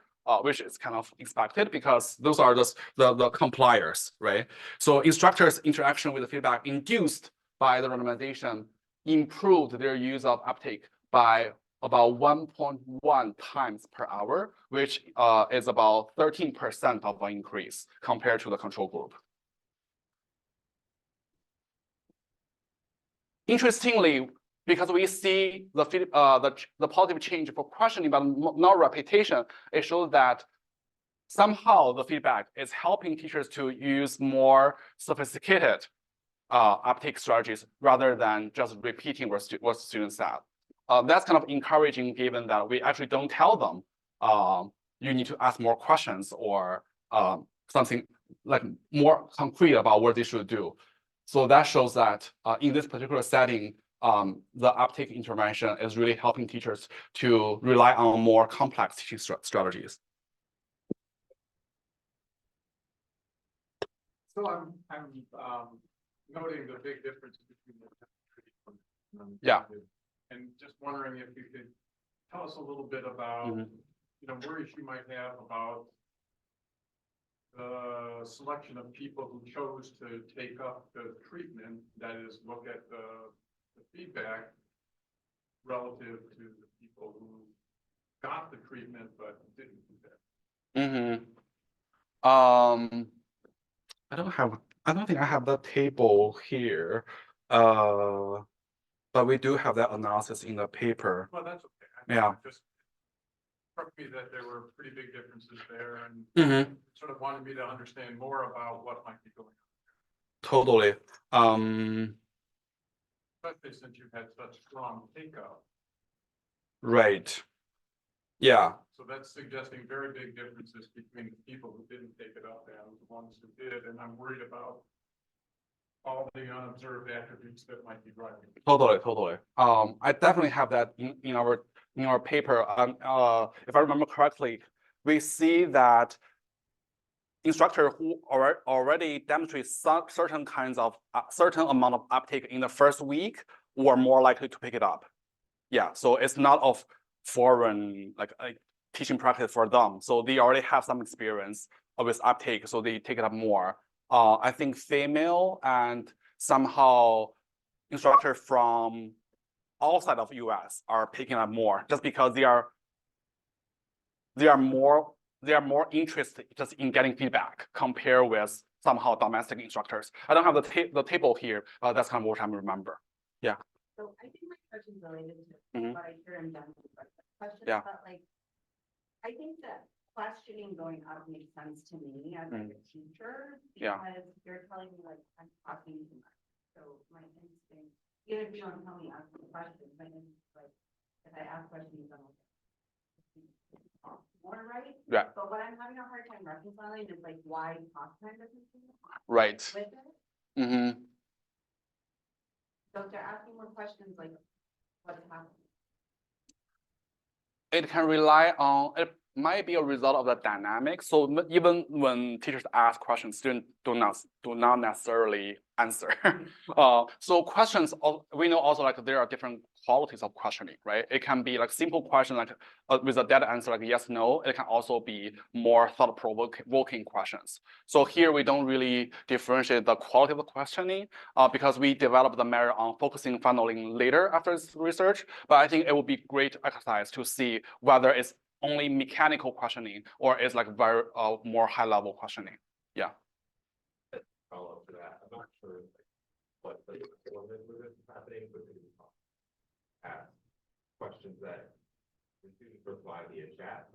which is kind of expected because those are the compliers, right? So instructors' interaction with the feedback induced by the randomization improved their use of uptake by about 1.1 times per hour, which is about 13% of an increase compared to the control group. Interestingly, because we see the positive change for questioning but not repetition, it shows that somehow the feedback is helping teachers to use more sophisticated uptake strategies rather than just repeating what students said. That's kind of encouraging given that we actually don't tell them you need to ask more questions or something like more concrete about what they should do. So that shows that in this particular setting, the uptake intervention is really helping teachers to rely on more complex teaching strategies. So I'm noting the big difference between the Yeah. And just wondering if you could tell us a little bit about, you know, worries you might have about the selection of people who chose to take up the treatment, that is, look at the feedback relative to the people who got the treatment, but didn't do that. I don't think I have the table here. But we do have that analysis in the paper. Well, that's okay. Yeah. It just struck me that there were pretty big differences there and sort of wanted me to understand more about what might be going on. Totally. Especially since you've had such strong takeout. Right. Yeah. So that's suggesting very big differences between the people who didn't take it up and the ones who did, and I'm worried about all the unobserved attributes that might be driving. Totally. I definitely have that in our paper. If I remember correctly, we see that instructor who already demonstrate certain kinds of certain amount of uptake in the first week were more likely to pick it up. Yeah, so it's not of foreign like teaching practice for them. So they already have some experience with uptake, so they take it up more. I think female and somehow instructor from outside of US are picking up more just because they are more interested just in getting feedback compared with somehow domestic instructors. I don't have the table here. That's kind of what I remember. Yeah. So I think my question's related to Mhm. what I hear in Denver's question, Yeah. but like, I think that questioning going up makes sense to me as like a teacher, Yeah. because you're telling me like, I'm talking too much. So my instinct, even if you don't tell me ask the questions, my instinct, like, if I ask questions, I'm like, more right? Yeah. But what I'm having a hard time reconciling is like, why talk time doesn't seem Right. with it? Mm-hmm. So if they're asking more questions, like, what's happening? It can rely on, it might be a result of the dynamic. So even when teachers ask questions, students do not necessarily answer. So questions, we know also like there are different qualities of questioning, right? It can be like simple question like with a dead answer like yes, no. It can also be more thought-provoking questions. So here we don't really differentiate the quality of the questioning because we develop the measure on focusing funneling later after this research. But I think it would be great exercise to see whether it's only mechanical questioning or it's like very more high-level questioning. Yeah. Follow up to that. I'm not sure what the movement is happening, but maybe ask questions that the students reply via chat.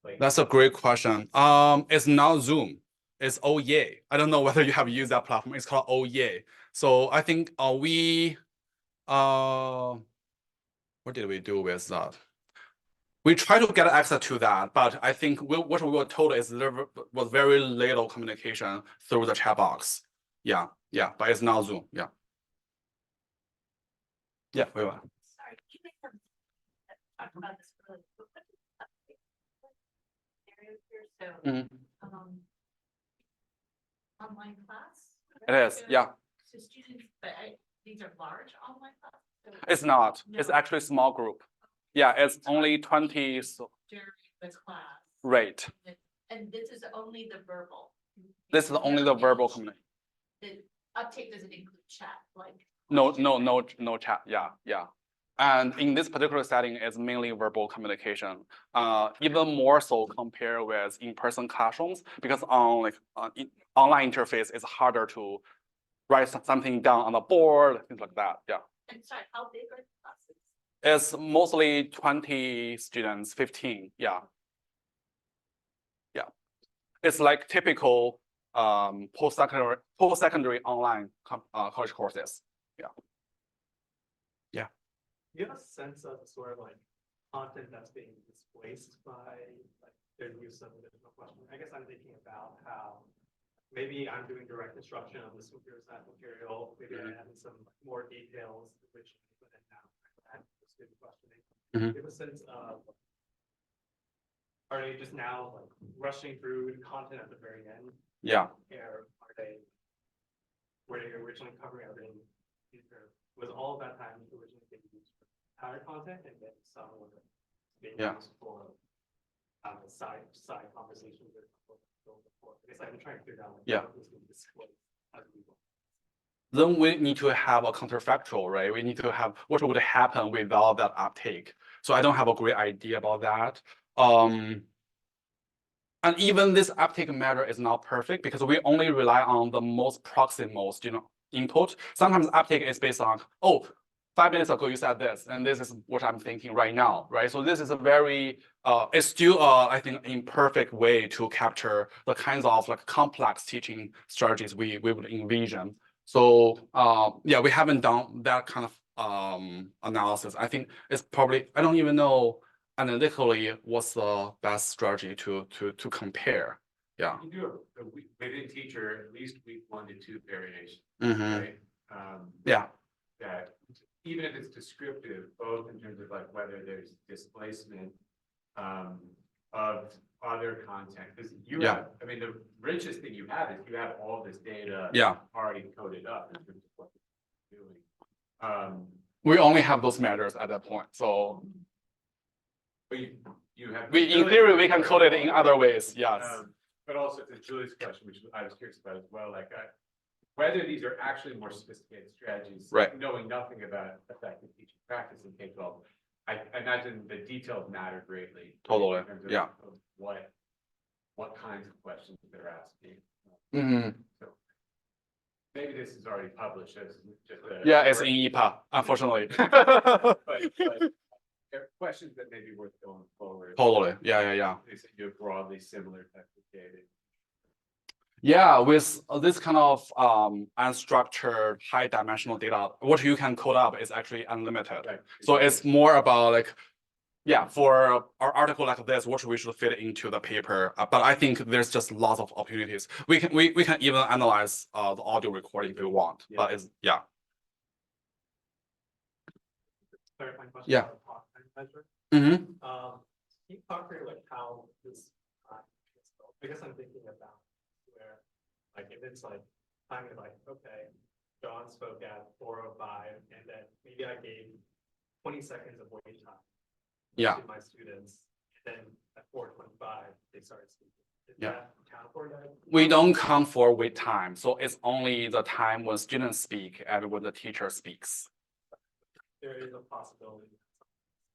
Like, That's a great question. It's not Zoom. It's Oh Yay. I don't know whether you have used that platform. It's called Oh Yay. So I think what did we do with that? We try to get access to that, but I think what we were told is there was very little communication through the chat box. Yeah, but it's not Zoom. Yeah, we were. Sorry, you may have talked about this earlier, but what is the scenario here? So, online class? It is, So- yeah. So students, but these are large online classes? So- It's not. No. It's actually a small group. Yeah, it's only 20. So, During the class. right. And this is only the verbal. This is only the verbal communication. The uptake doesn't include chat, like. No chat. Yeah. And in this particular setting, it's mainly verbal communication. Even more so compared with in-person classrooms, because on online interface, it's harder to write something down on the board, things like that. Yeah. And sorry, how big are the classes? It's mostly 20 students, 15. Yeah. It's like typical post-secondary online college courses. Yeah. Do you have a sense of sort of like content that's being displaced by like their use of additional questioning? I guess I'm thinking about how maybe I'm doing direct instruction on this computer science material, maybe I added some more details originally, but then now I add the student questioning. Do you have a sense of, are they just now like rushing through the content at the very end? Yeah. Or were they originally covering everything? Was all of that time originally being used for entire content and then some were being used for side conversations with before? I guess I'm trying to figure out what was being disclosed as we go. Then we need to have a counterfactual, right? We need to have what would happen without that uptake. So I don't have a great idea about that. And even this uptake measure is not perfect because we only rely on the most proximal, input. Sometimes uptake is based on, oh, 5 minutes ago you said this, and this is what I'm thinking right now, right? So this is a very, it's still, I think, imperfect way to capture the kinds of like complex teaching strategies we would envision. So yeah, we haven't done that kind of analysis. I think it's probably, I don't even know analytically what's the best strategy to compare. Yeah. You do within teacher, at least week 1 to 2 variation, Mhm. right? Yeah. That even if it's descriptive, both in terms of like whether there's displacement of other content, because you have, I mean, the richest thing you have is you have all this data already coded up in terms of what you're doing. We only have those measures at that point, so But you have. in theory we can code it in other ways. Yes. But also to Julie's question, which I was curious about as well, like whether these are actually more sophisticated strategies, Right. knowing nothing about effective teaching practice in K-12, I imagine the details matter greatly. Totally. In terms of, Yeah. of what kinds of questions they're asking. So maybe this is already published as just a. Yeah, it's in EPA, unfortunately. But there are questions that may be worth going forward. Totally. Yeah. They say you're broadly similar type of data. Yeah, with this kind of unstructured high dimensional data, what you can code up is actually unlimited. Right. So it's more about like, yeah, for our article like this, what we should fit into the paper. But I think there's just lots of opportunities. We can even analyze the audio recording if we want. Yeah. But it's Clarifying question. Yeah. About talk time measure. Mm-hmm. Can you talk through like how this, I guess I'm thinking about where, like, if it's like, I'm like, okay, John spoke at 4:05, and then maybe I gave 20 seconds of wait time. Yeah. To my students, and then at 4:25, they started speaking. Is Yeah. that count for that? We don't count for wait time, so it's only the time when students speak and when the teacher speaks. There is a possibility that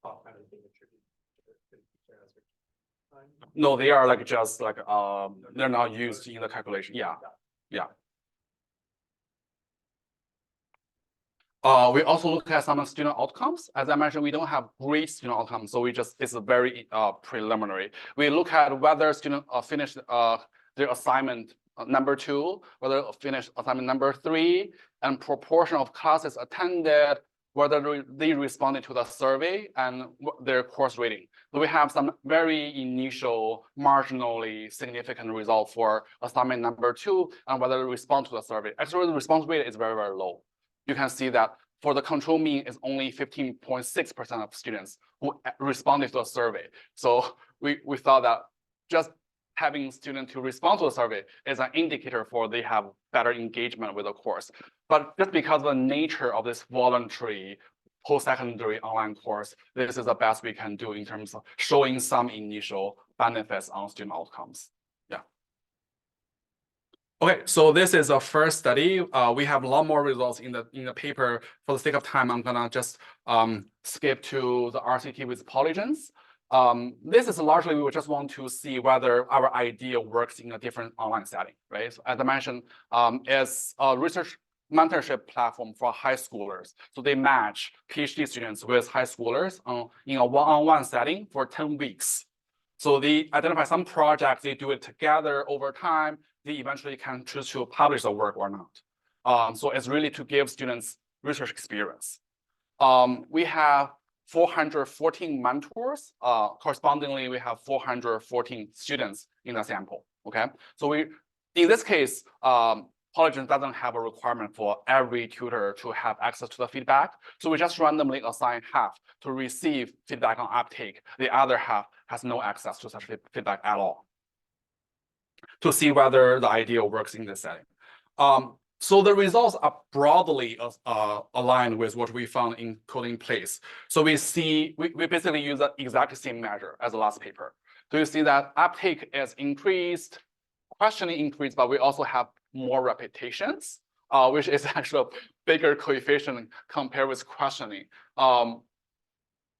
talk time is being attributed to the teacher as a time. No, they are like just like they're not used in the calculation. Yeah. We also look at some student outcomes. As I mentioned, we don't have great student outcomes, so it's a very preliminary. We look at whether student finished their assignment number 2, whether finished assignment number 3, and proportion of classes attended, whether they responded to the survey and their course rating. So we have some very initial, marginally significant result for assignment number 2 and whether they respond to the survey. Actually, the response rate is very, very low. You can see that for the control mean is only 15.6% of students who responded to the survey. So we thought that just having students to respond to the survey is an indicator for they have better engagement with the course. But just because of the nature of this voluntary post-secondary online course, this is the best we can do in terms of showing some initial benefits on student outcomes. Yeah. Okay, so this is a first study. We have a lot more results in the paper. For the sake of time, I'm gonna just skip to the RCT with polygons. This is largely we just want to see whether our idea works in a different online setting, right? So as I mentioned, it's a research mentorship platform for high schoolers. So they match PhD students with high schoolers in a one-on-one setting for 10 weeks. So they identify some projects, they do it together over time. They eventually can choose to publish the work or not. So it's really to give students research experience. We have 414 mentors. Correspondingly, we have 414 students in the sample. Okay, so in this case, Polygon doesn't have a requirement for every tutor to have access to the feedback. So we just randomly assign half to receive feedback on uptake. The other half has no access to such feedback at all, to see whether the idea works in this setting. So the results are broadly aligned with what we found in coding place. So we basically use the exact same measure as the last paper. So you see that uptake is increased, questioning increased, but we also have more repetitions, which is actually a bigger coefficient compared with questioning.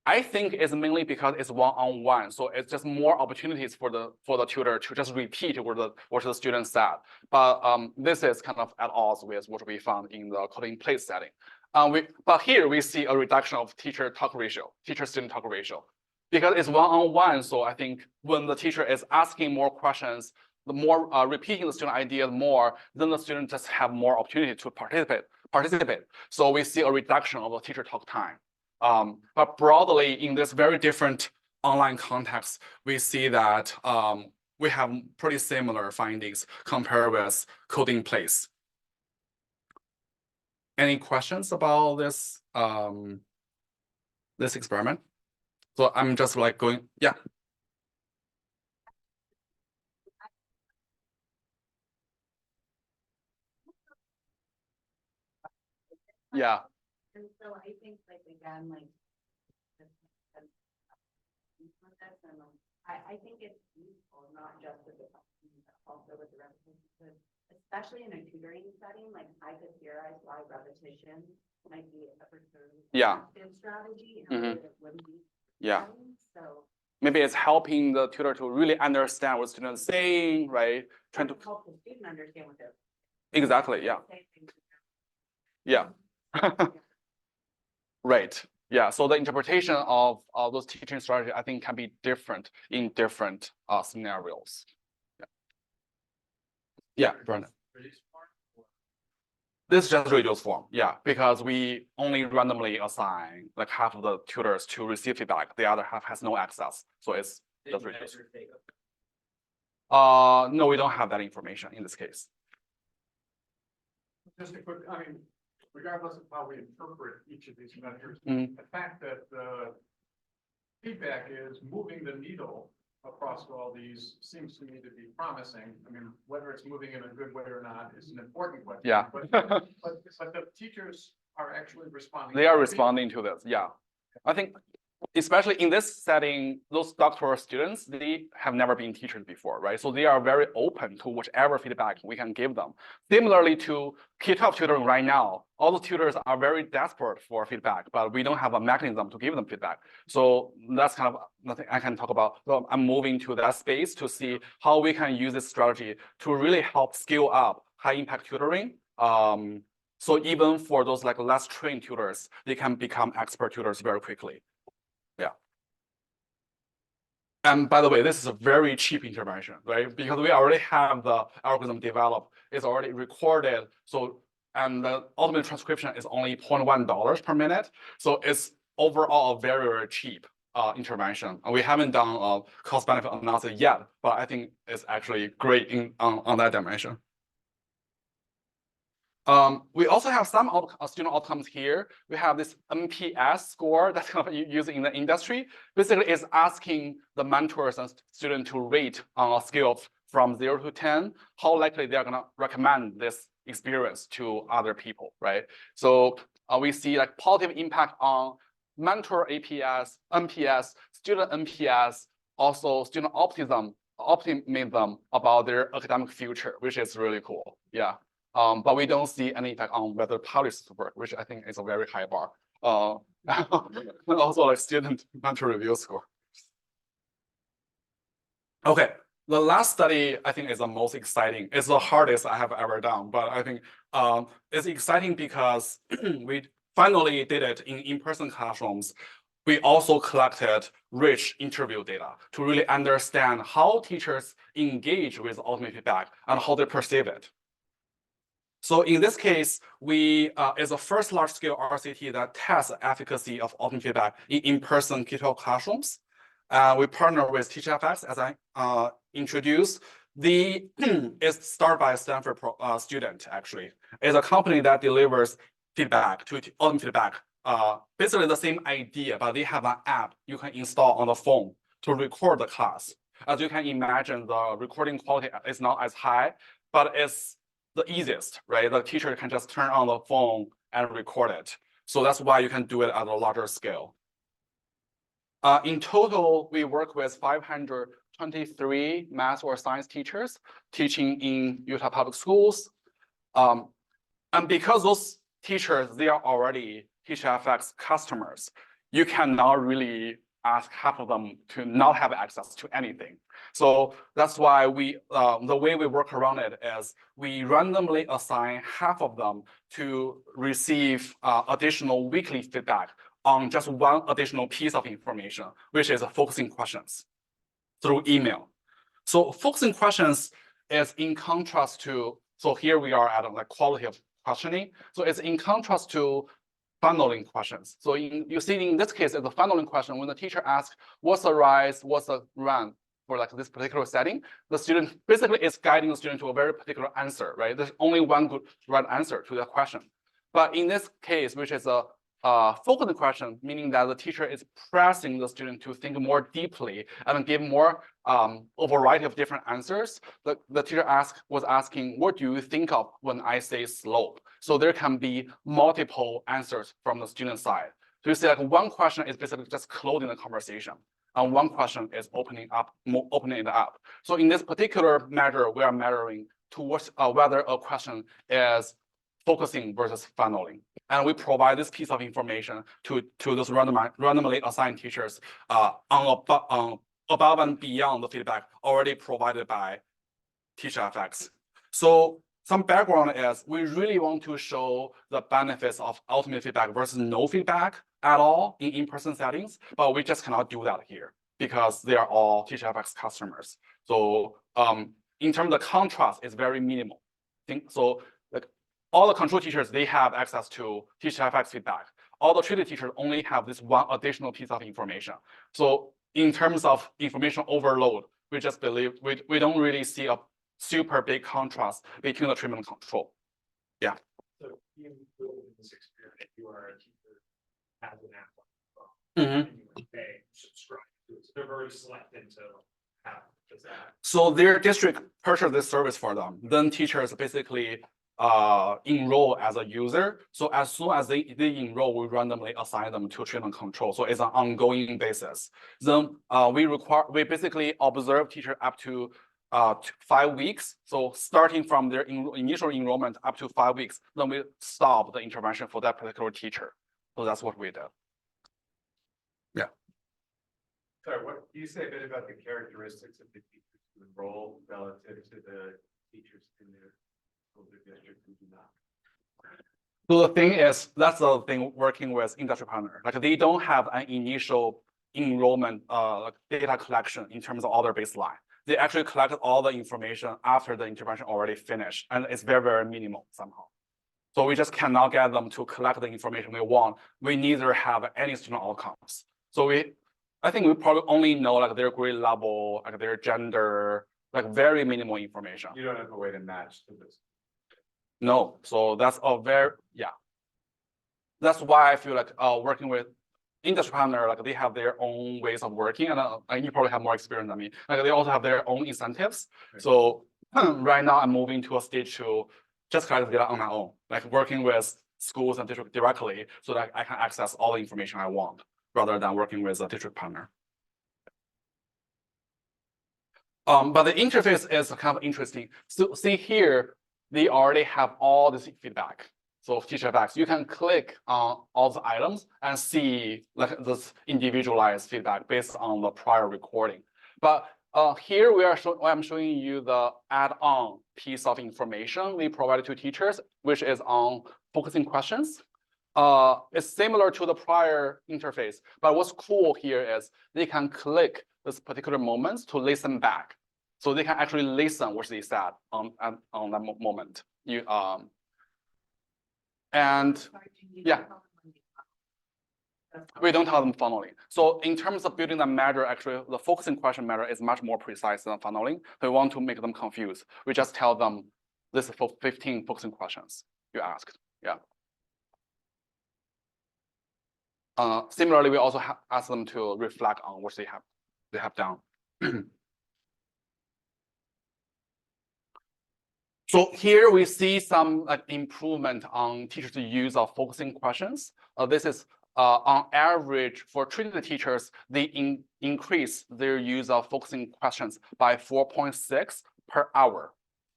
I think it's mainly because it's one-on-one, so it's just more opportunities for the tutor to just repeat what the student said. But this is kind of at odds with what we found in the coding place setting. But here we see a reduction of teacher-student talk ratio, because it's one-on-one. So I think when the teacher is asking more questions, the more repeating the student ideas more, then the student just have more opportunity to participate. So we see a reduction of the teacher talk time. But broadly, in this very different online context, we see that we have pretty similar findings compared with coding place. Any questions about this this experiment? So I'm just like going, yeah. Yeah. And so I think like, again, like. I think it's useful, not just with the questions, but also with the repetition, because especially in a tutoring setting, like I could theorize why repetition might be a particularly effective strategy in a way that it wouldn't be. Yeah. So maybe it's helping the tutor to really understand what the student is saying, right? Trying to help the student understand what they're. Exactly, yeah. Yeah. Right. Yeah. So the interpretation of those teaching strategies, I think, can be different in different scenarios. Yeah. Yeah, Brandon. This is just reduced form, yeah, because we only randomly assign like half of the tutors to receive feedback. The other half has no access, so it's just reduced. No, we don't have that information in this case. Just a quick, I mean, regardless of how we interpret each of these measures, the fact that the feedback is moving the needle across all these seems to me to be promising. I mean, whether it's moving in a good way or not is an important question. Yeah. But the teachers are actually responding. They are responding to this, yeah. I think, especially in this setting, those doctoral students, they have never been teachers before, right? So they are very open to whichever feedback we can give them. Similarly to K-12 tutoring right now, all the tutors are very desperate for feedback, but we don't have a mechanism to give them feedback. So that's kind of nothing I can talk about. So I'm moving to that space to see how we can use this strategy to really help scale up high impact tutoring. So even for those like less trained tutors, they can become expert tutors very quickly. Yeah. And by the way, this is a very cheap intervention, right? Because we already have the algorithm developed, it's already recorded. So, and the ultimate transcription is only $0.1 per minute. So it's overall a very, very cheap intervention. And we haven't done a cost benefit analysis yet, but I think it's actually great on that dimension. We also have some student outcomes here. We have this NPS score that's kind of used in the industry. Basically, it's asking the mentors and students to rate on a scale of from 0 to 10, how likely they're gonna recommend this experience to other people, right? So we see like positive impact on mentor APS, NPS, student NPS, also student optimism about their academic future, which is really cool. Yeah. But we don't see any effect on whether policies work, which I think is a very high bar. Also like student mentor review score. Okay, the last study I think is the most exciting. It's the hardest I have ever done, but I think it's exciting because we finally did it in in-person classrooms. We also collected rich interview data to really understand how teachers engage with ultimate feedback and how they perceive it. So in this case, we is the first large-scale RCT that tests the efficacy of ultimate feedback in in-person K-12 classrooms. We partner with TeachFX, as I introduced. It's started by a Stanford student, actually. It's a company that delivers feedback to ultimate feedback. Basically the same idea, but they have an app you can install on the phone to record the class. As you can imagine, the recording quality is not as high, but it's the easiest, right? The teacher can just turn on the phone and record it. So that's why you can do it at a larger scale. In total, we work with 523 math or science teachers teaching in Utah public schools. And because those teachers, they are already TeachFX customers, you cannot really ask half of them to not have access to anything. So that's why the way we work around it is we randomly assign half of them to receive additional weekly feedback on just one additional piece of information, which is focusing questions through email. So focusing questions is in contrast to, so here we are at the quality of questioning. So it's in contrast to funneling questions. So you see in this case, it's a funneling question. When the teacher asks, what's the rise, what's the run for like this particular setting, the student basically is guiding the student to a very particular answer, right? There's only one good right answer to that question. But in this case, which is a focusing question, meaning that the teacher is pressing the student to think more deeply and give more a variety of different answers. The teacher was asking, what do you think of when I say slope? So there can be multiple answers from the student side. So you see like one question is basically just closing the conversation. And one question is opening it up. So in this particular measure, we are measuring towards whether a question is focusing versus funneling. And we provide this piece of information to those randomly assigned teachers above and beyond the feedback already provided by TeachFX. So some background is we really want to show the benefits of ultimate feedback versus no feedback at all in in-person settings, but we just cannot do that here because they are all TeachFX customers. So in terms of contrast, it's very minimal. So like all the control teachers, they have access to TeachFX feedback. All the treated teachers only have this one additional piece of information. So in terms of information overload, we just believe we don't really see a super big contrast between the treatment and control. Yeah. So you build this experiment, you are a teacher has an app and you pay, subscribe to it. So they're very selected to have this app. So their district purchase this service for them. Then teachers basically enroll as a user. So as soon as they enroll, we randomly assign them to treatment control. So it's an ongoing basis. Then we basically observe teacher up to 5 weeks. So starting from their initial enrollment up to 5 weeks, then we stop the intervention for that particular teacher. So that's what we did. Yeah. Sorry, what do you say a bit about the characteristics of the teachers who enroll relative to the teachers in their school district who do not? So the thing is, that's the thing working with industry partner. Like they don't have an initial enrollment data collection in terms of all their baseline. They actually collected all the information after the intervention already finished, and it's very, very minimal somehow. So we just cannot get them to collect the information we want. We neither have any student outcomes. So I think we probably only know like their grade level, like their gender, like very minimal information. You don't have a way to match to this. No, so that's a very, yeah. That's why I feel like working with industry partner, like they have their own ways of working, and you probably have more experience than me. Like they also have their own incentives. Right. So right now I'm moving to a stage to just collect data on my own, like working with schools and district directly so that I can access all the information I want rather than working with a district partner. But the interface is kind of interesting. So see here, they already have all this feedback. So TeachFX, you can click on all the items and see like this individualized feedback based on the prior recording. But here I'm showing you the add-on piece of information we provided to teachers, which is on focusing questions. It's similar to the prior interface, but what's cool here is they can click this particular moments to listen back. So they can actually listen what they said on that moment. And yeah, we don't tell them funneling. So in terms of building the measure, actually the focusing question measure is much more precise than funneling. We want to make them confused. We just tell them this is for 15 focusing questions you asked. Yeah. Similarly, we also ask them to reflect on what they have done. So here we see some improvement on teachers' use of focusing questions. This is on average for treated teachers, they increase their use of focusing questions by 4.6 per hour.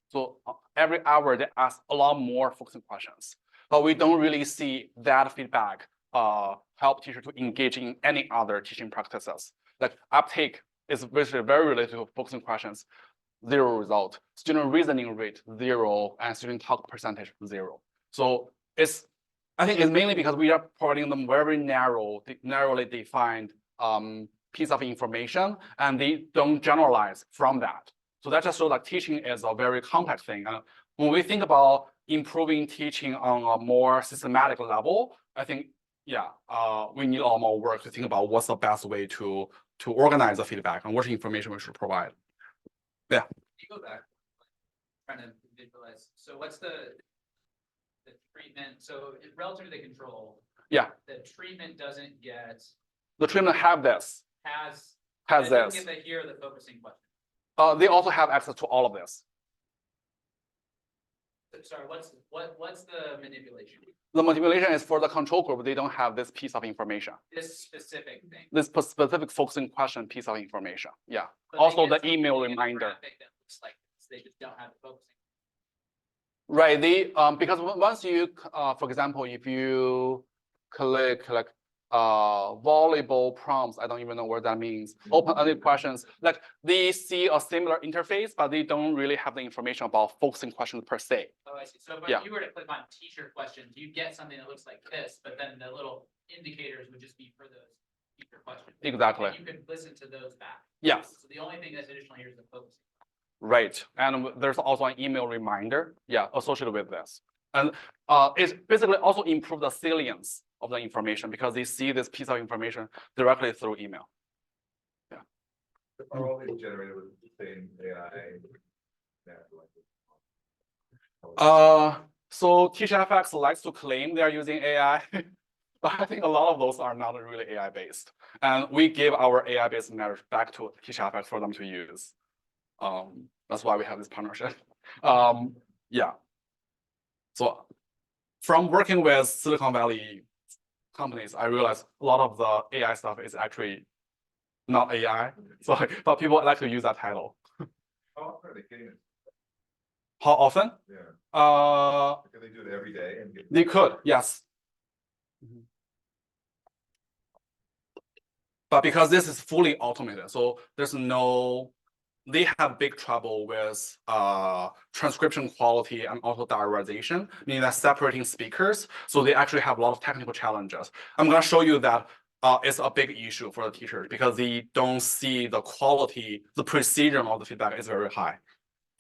So every hour they ask a lot more focusing questions, but we don't really see that feedback help teacher to engage in any other teaching practices. Like uptake is basically very related to focusing questions, 0 result. Student reasoning rate 0, and student talk percentage 0. So I think it's mainly because we are providing them very narrowly defined piece of information, and they don't generalize from that. So that just shows that teaching is a very complex thing. And when we think about improving teaching on a more systematic level, I think, yeah, we need a lot more work to think about what's the best way to organize the feedback and what information we should provide. Yeah. You go back, trying to visualize. So what's the treatment? So relative to the control. Yeah. The treatment doesn't get. The treatment has this. this. Get the here the focusing question. They also have access to all of this. Sorry, what's the manipulation? The manipulation is for the control group. They don't have this piece of information. This specific thing. This specific focusing question piece of information. Yeah. But Also, they get the email something in the reminder. graphic that looks like this. They just don't have the focusing. Right. Because once you, for example, if you click like volleyball prompts, I don't even know what that means. Open-ended questions, like they see a similar interface, but they don't really have the information about focusing questions per se. Oh, I see. So if Yeah. you were to click on teacher questions, you get something that looks like this, but then the little indicators would just be for those teacher questions. Exactly. And you can listen to those back. Yes. So the only thing that's additional here is the focusing. Right. And there's also an email reminder, yeah, associated with this. And it basically also improves the salience of the information because they see this piece of information directly through email. Yeah. Are all these generated with the same AI? So TeachFX likes to claim they are using AI, but I think a lot of those are not really AI based. And we give our AI based matters back to TeachFX for them to use. That's why we have this partnership. Yeah. So from working with Silicon Valley companies, I realized a lot of the AI stuff is actually not AI. So, but people like to use that title. How often are they getting it? How often? Yeah. Can they do it every day? And They could, yes. But because this is fully automated, so there's no, they have big trouble with transcription quality and auto diarization, meaning that separating speakers. So they actually have a lot of technical challenges. I'm going to show you that it's a big issue for the teachers because they don't see the quality, the precision of the feedback is very high,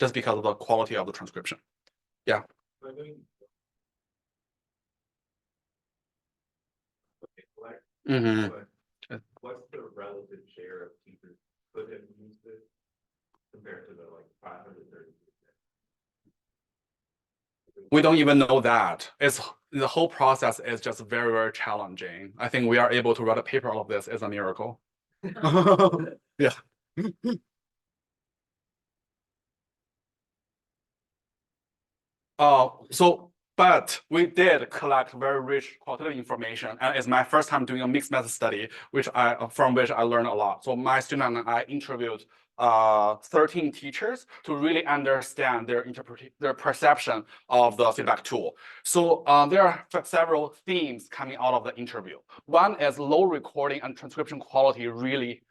just because of the quality of the transcription. Yeah. Mm-hmm. What's the relative share of teachers could have used this compared to the like 530? We don't even know that. The whole process is just very, very challenging. I think we are able to write a paper on this is a miracle. Yeah. But we did collect very rich qualitative information, and it's my first time doing a mixed method study, from which I learned a lot. So my student and I interviewed 13 teachers to really understand their perception of the feedback tool. So there are several themes coming out of the interview. One is low recording and transcription quality really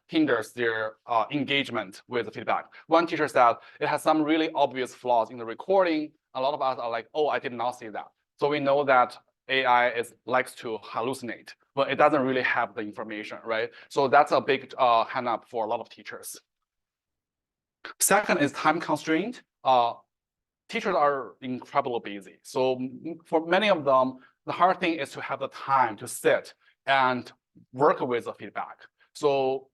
hinders their engagement with the feedback. One teacher said it has some really obvious flaws in the recording. A lot of us are like, oh, I did not see that. So we know that AI likes to hallucinate, but it doesn't really have the information, right? So that's a big hang up for a lot of teachers. Second is time constraint. Teachers are incredibly busy. So for many of them, the hard thing is to have the time to sit and work with the feedback. So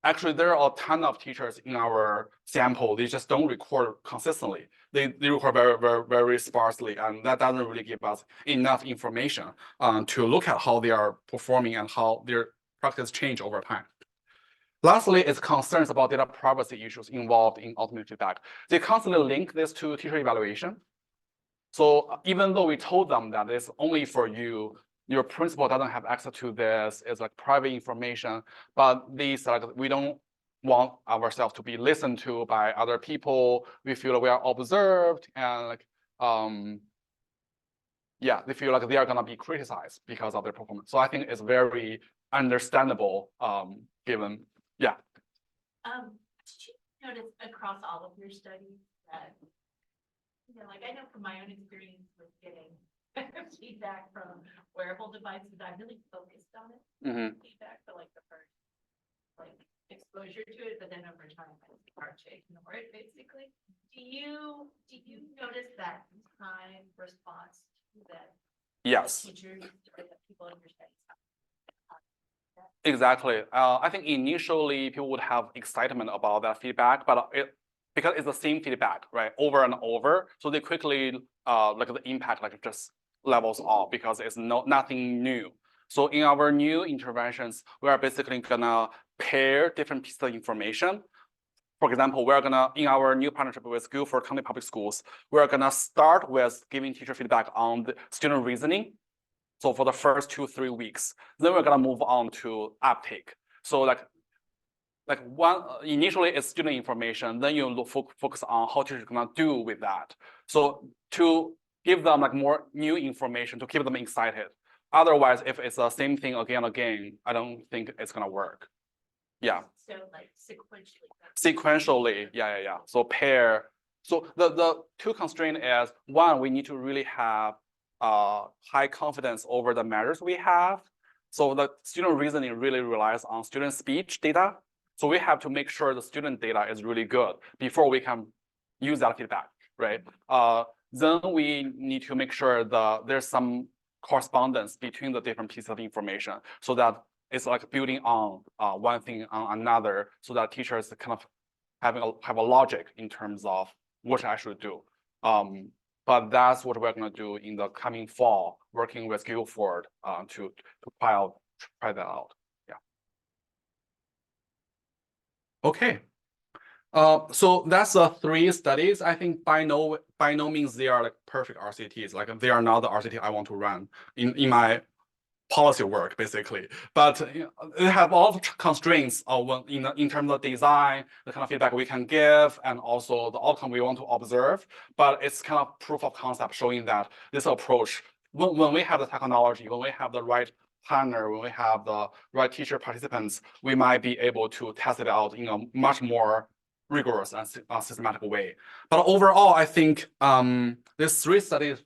actually, there are a ton of teachers in our sample. They just don't record consistently. They record very, very, very sparsely, and that doesn't really give us enough information to look at how they are performing and how their practice change over time. Lastly, is concerns about data privacy issues involved in automated feedback. They constantly link this to teacher evaluation. So even though we told them that it's only for you, your principal doesn't have access to this, it's like private information, but these like we don't want ourselves to be listened to by other people. We feel we are observed, and like yeah, they feel like they are gonna be criticized because of their performance. So I think it's very understandable, given, yeah. Did you notice across all of your studies that, like I know from my own experience with getting feedback from wearable devices, I really focused on it. Feedback for like the first exposure to it, but then over time I start to ignore it basically. Do you notice that time response that Yes. teachers or the people in your studies have? Exactly. I think initially people would have excitement about that feedback, but because it's the same feedback, right, over and over, so they quickly like the impact like just levels off because it's nothing new. So in our new interventions, we are basically gonna pair different pieces of information. For example, we're gonna, in our new partnership with Guilford County Public Schools, we're gonna start with giving teacher feedback on the student reasoning. So for the first 2-3 weeks, then we're gonna move on to uptake. So like one initially it's student information, then you focus on how teachers are gonna do with that. So to give them like more new information to keep them excited. Otherwise, if it's the same thing again and again, I don't think it's gonna work. Yeah. So like sequentially. Sequentially, yeah. So pair. So the two constraint is one, we need to really have high confidence over the measures we have. So the student reasoning really relies on student speech data. So we have to make sure the student data is really good before we can use that feedback, right? Then we need to make sure that there's some correspondence between the different pieces of information so that it's like building on one thing on another so that teachers kind of have a logic in terms of what I should do. But that's what we're gonna do in the coming fall, working with Guilford to try that out. Yeah. Okay. So that's the 3 studies. I think by no means they are like perfect RCTs. Like they are not the RCT I want to run in my policy work basically, but they have a lot of constraints in terms of design, the kind of feedback we can give, and also the outcome we want to observe. But it's kind of proof of concept showing that this approach, when we have the technology, when we have the right partner, when we have the right teacher participants, we might be able to test it out in a much more rigorous and systematic way. But overall, I think these 3 studies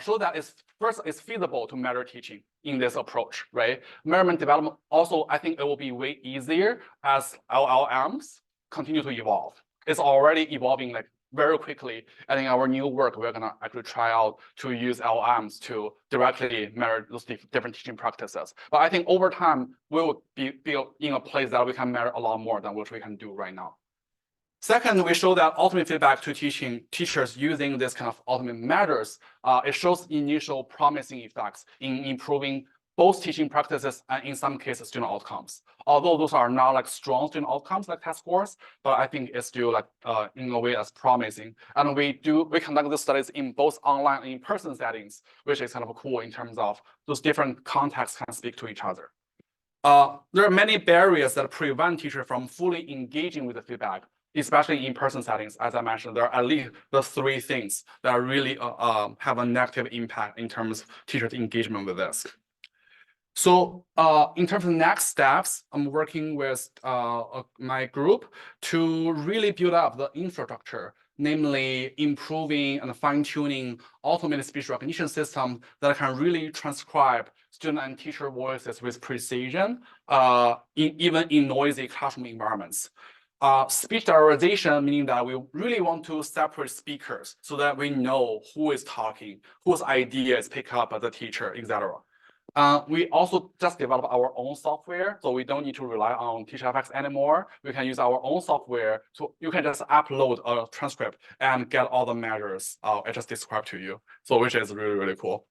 show that it's feasible to measure teaching in this approach, right? Measurement development also, I think it will be way easier as LLMs continue to evolve. It's already evolving like very quickly. And in our new work, we're gonna actually try out to use LLMs to directly measure those different teaching practices. But I think over time, we will be in a place that we can measure a lot more than what we can do right now. Second, we show that ultimate feedback to teachers using this kind of ultimate measures, it shows initial promising effects in improving both teaching practices and in some cases student outcomes. Although those are not like strong student outcomes like test scores, but I think it's still like in a way as promising. And we conduct these studies in both online and in-person settings, which is kind of cool in terms of those different contexts can speak to each other. There are many barriers that prevent teachers from fully engaging with the feedback, especially in in-person settings. As I mentioned, there are at least the 3 things that really have a negative impact in terms of teachers' engagement with this. So in terms of next steps, I'm working with my group to really build up the infrastructure, namely improving and fine-tuning automated speech recognition systems that can really transcribe student and teacher voices with precision, even in noisy classroom environments. Speech diarization, meaning that we really want to separate speakers so that we know who is talking, whose idea is picked up by the teacher, etc. We also just developed our own software, so we don't need to rely on TeachFX anymore. We can use our own software, so you can just upload a transcript and get all the measures I just described to you. So which is really, really cool.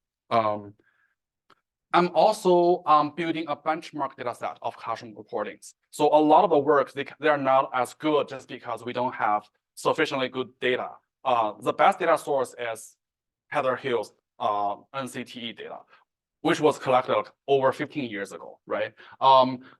I'm also building a benchmark data set of classroom recordings. So a lot of the work, they are not as good just because we don't have sufficiently good data. The best data source is Heather Hill's NCTE data, which was collected over 15 years ago, right?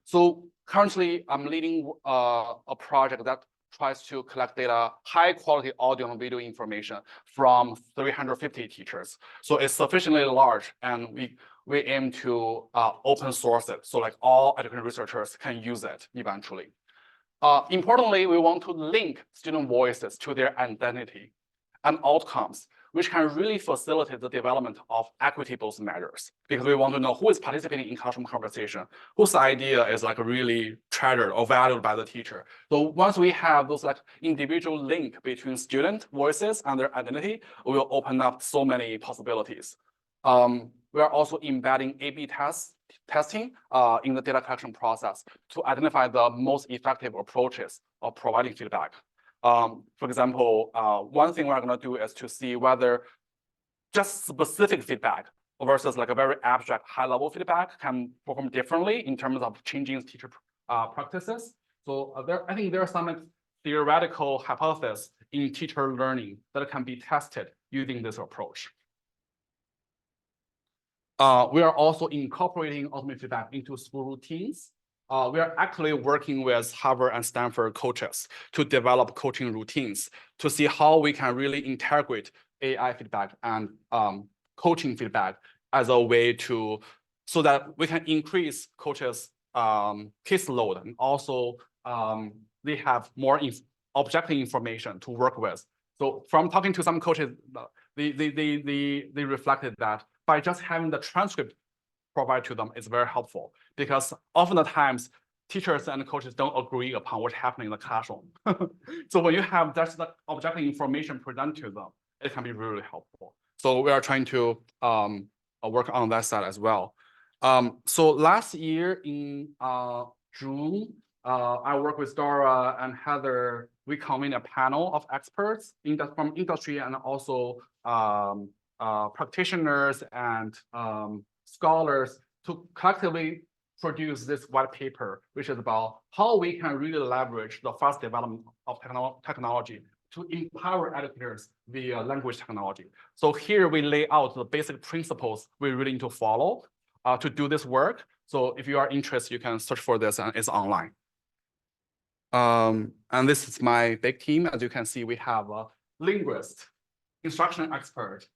So currently I'm leading a project that tries to collect data, high quality audio and video information from 350 teachers. So it's sufficiently large, and we aim to open source it. So like all education researchers can use it eventually. Importantly, we want to link student voices to their identity and outcomes, which can really facilitate the development of equity-based measures, because we want to know who is participating in classroom conversation, whose idea is like really treasured or valued by the teacher. So once we have those like individual link between student voices and their identity, we will open up so many possibilities. We are also embedding A/B testing in the data collection process to identify the most effective approaches of providing feedback. For example, one thing we're going to do is to see whether just specific feedback versus like a very abstract high-level feedback can perform differently in terms of changing teacher practices. So I think there are some theoretical hypotheses in teacher learning that can be tested using this approach. We are also incorporating automated feedback into school routines. We are actually working with Harvard and Stanford coaches to develop coaching routines to see how we can really integrate AI feedback and coaching feedback as a way to, so that we can increase coaches' caseload, and also they have more objective information to work with. So from talking to some coaches, they reflected that by just having the transcript provided to them is very helpful, because often the times teachers and coaches don't agree upon what's happening in the classroom. So when you have just the objective information presented to them, it can be really helpful. So we are trying to work on that side as well. So last year in June, I worked with Dora and Heather. We convened a panel of experts from industry and also practitioners and scholars to collectively produce this white paper, which is about how we can really leverage the fast development of technology to empower educators via language technology. So here we lay out the basic principles we really need to follow to do this work. So if you are interested, you can search for this, and it's online. And this is my big team. As you can see, we have a linguist, instruction expert,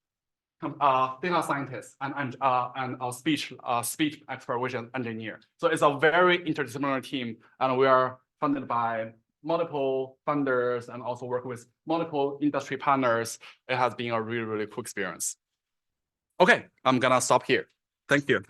data scientist, and a speech expert, which is an engineer. So it's a very interdisciplinary team, and we are funded by multiple funders and also work with multiple industry partners. It has been a really, really cool experience. Okay, I'm gonna stop here. Thank you.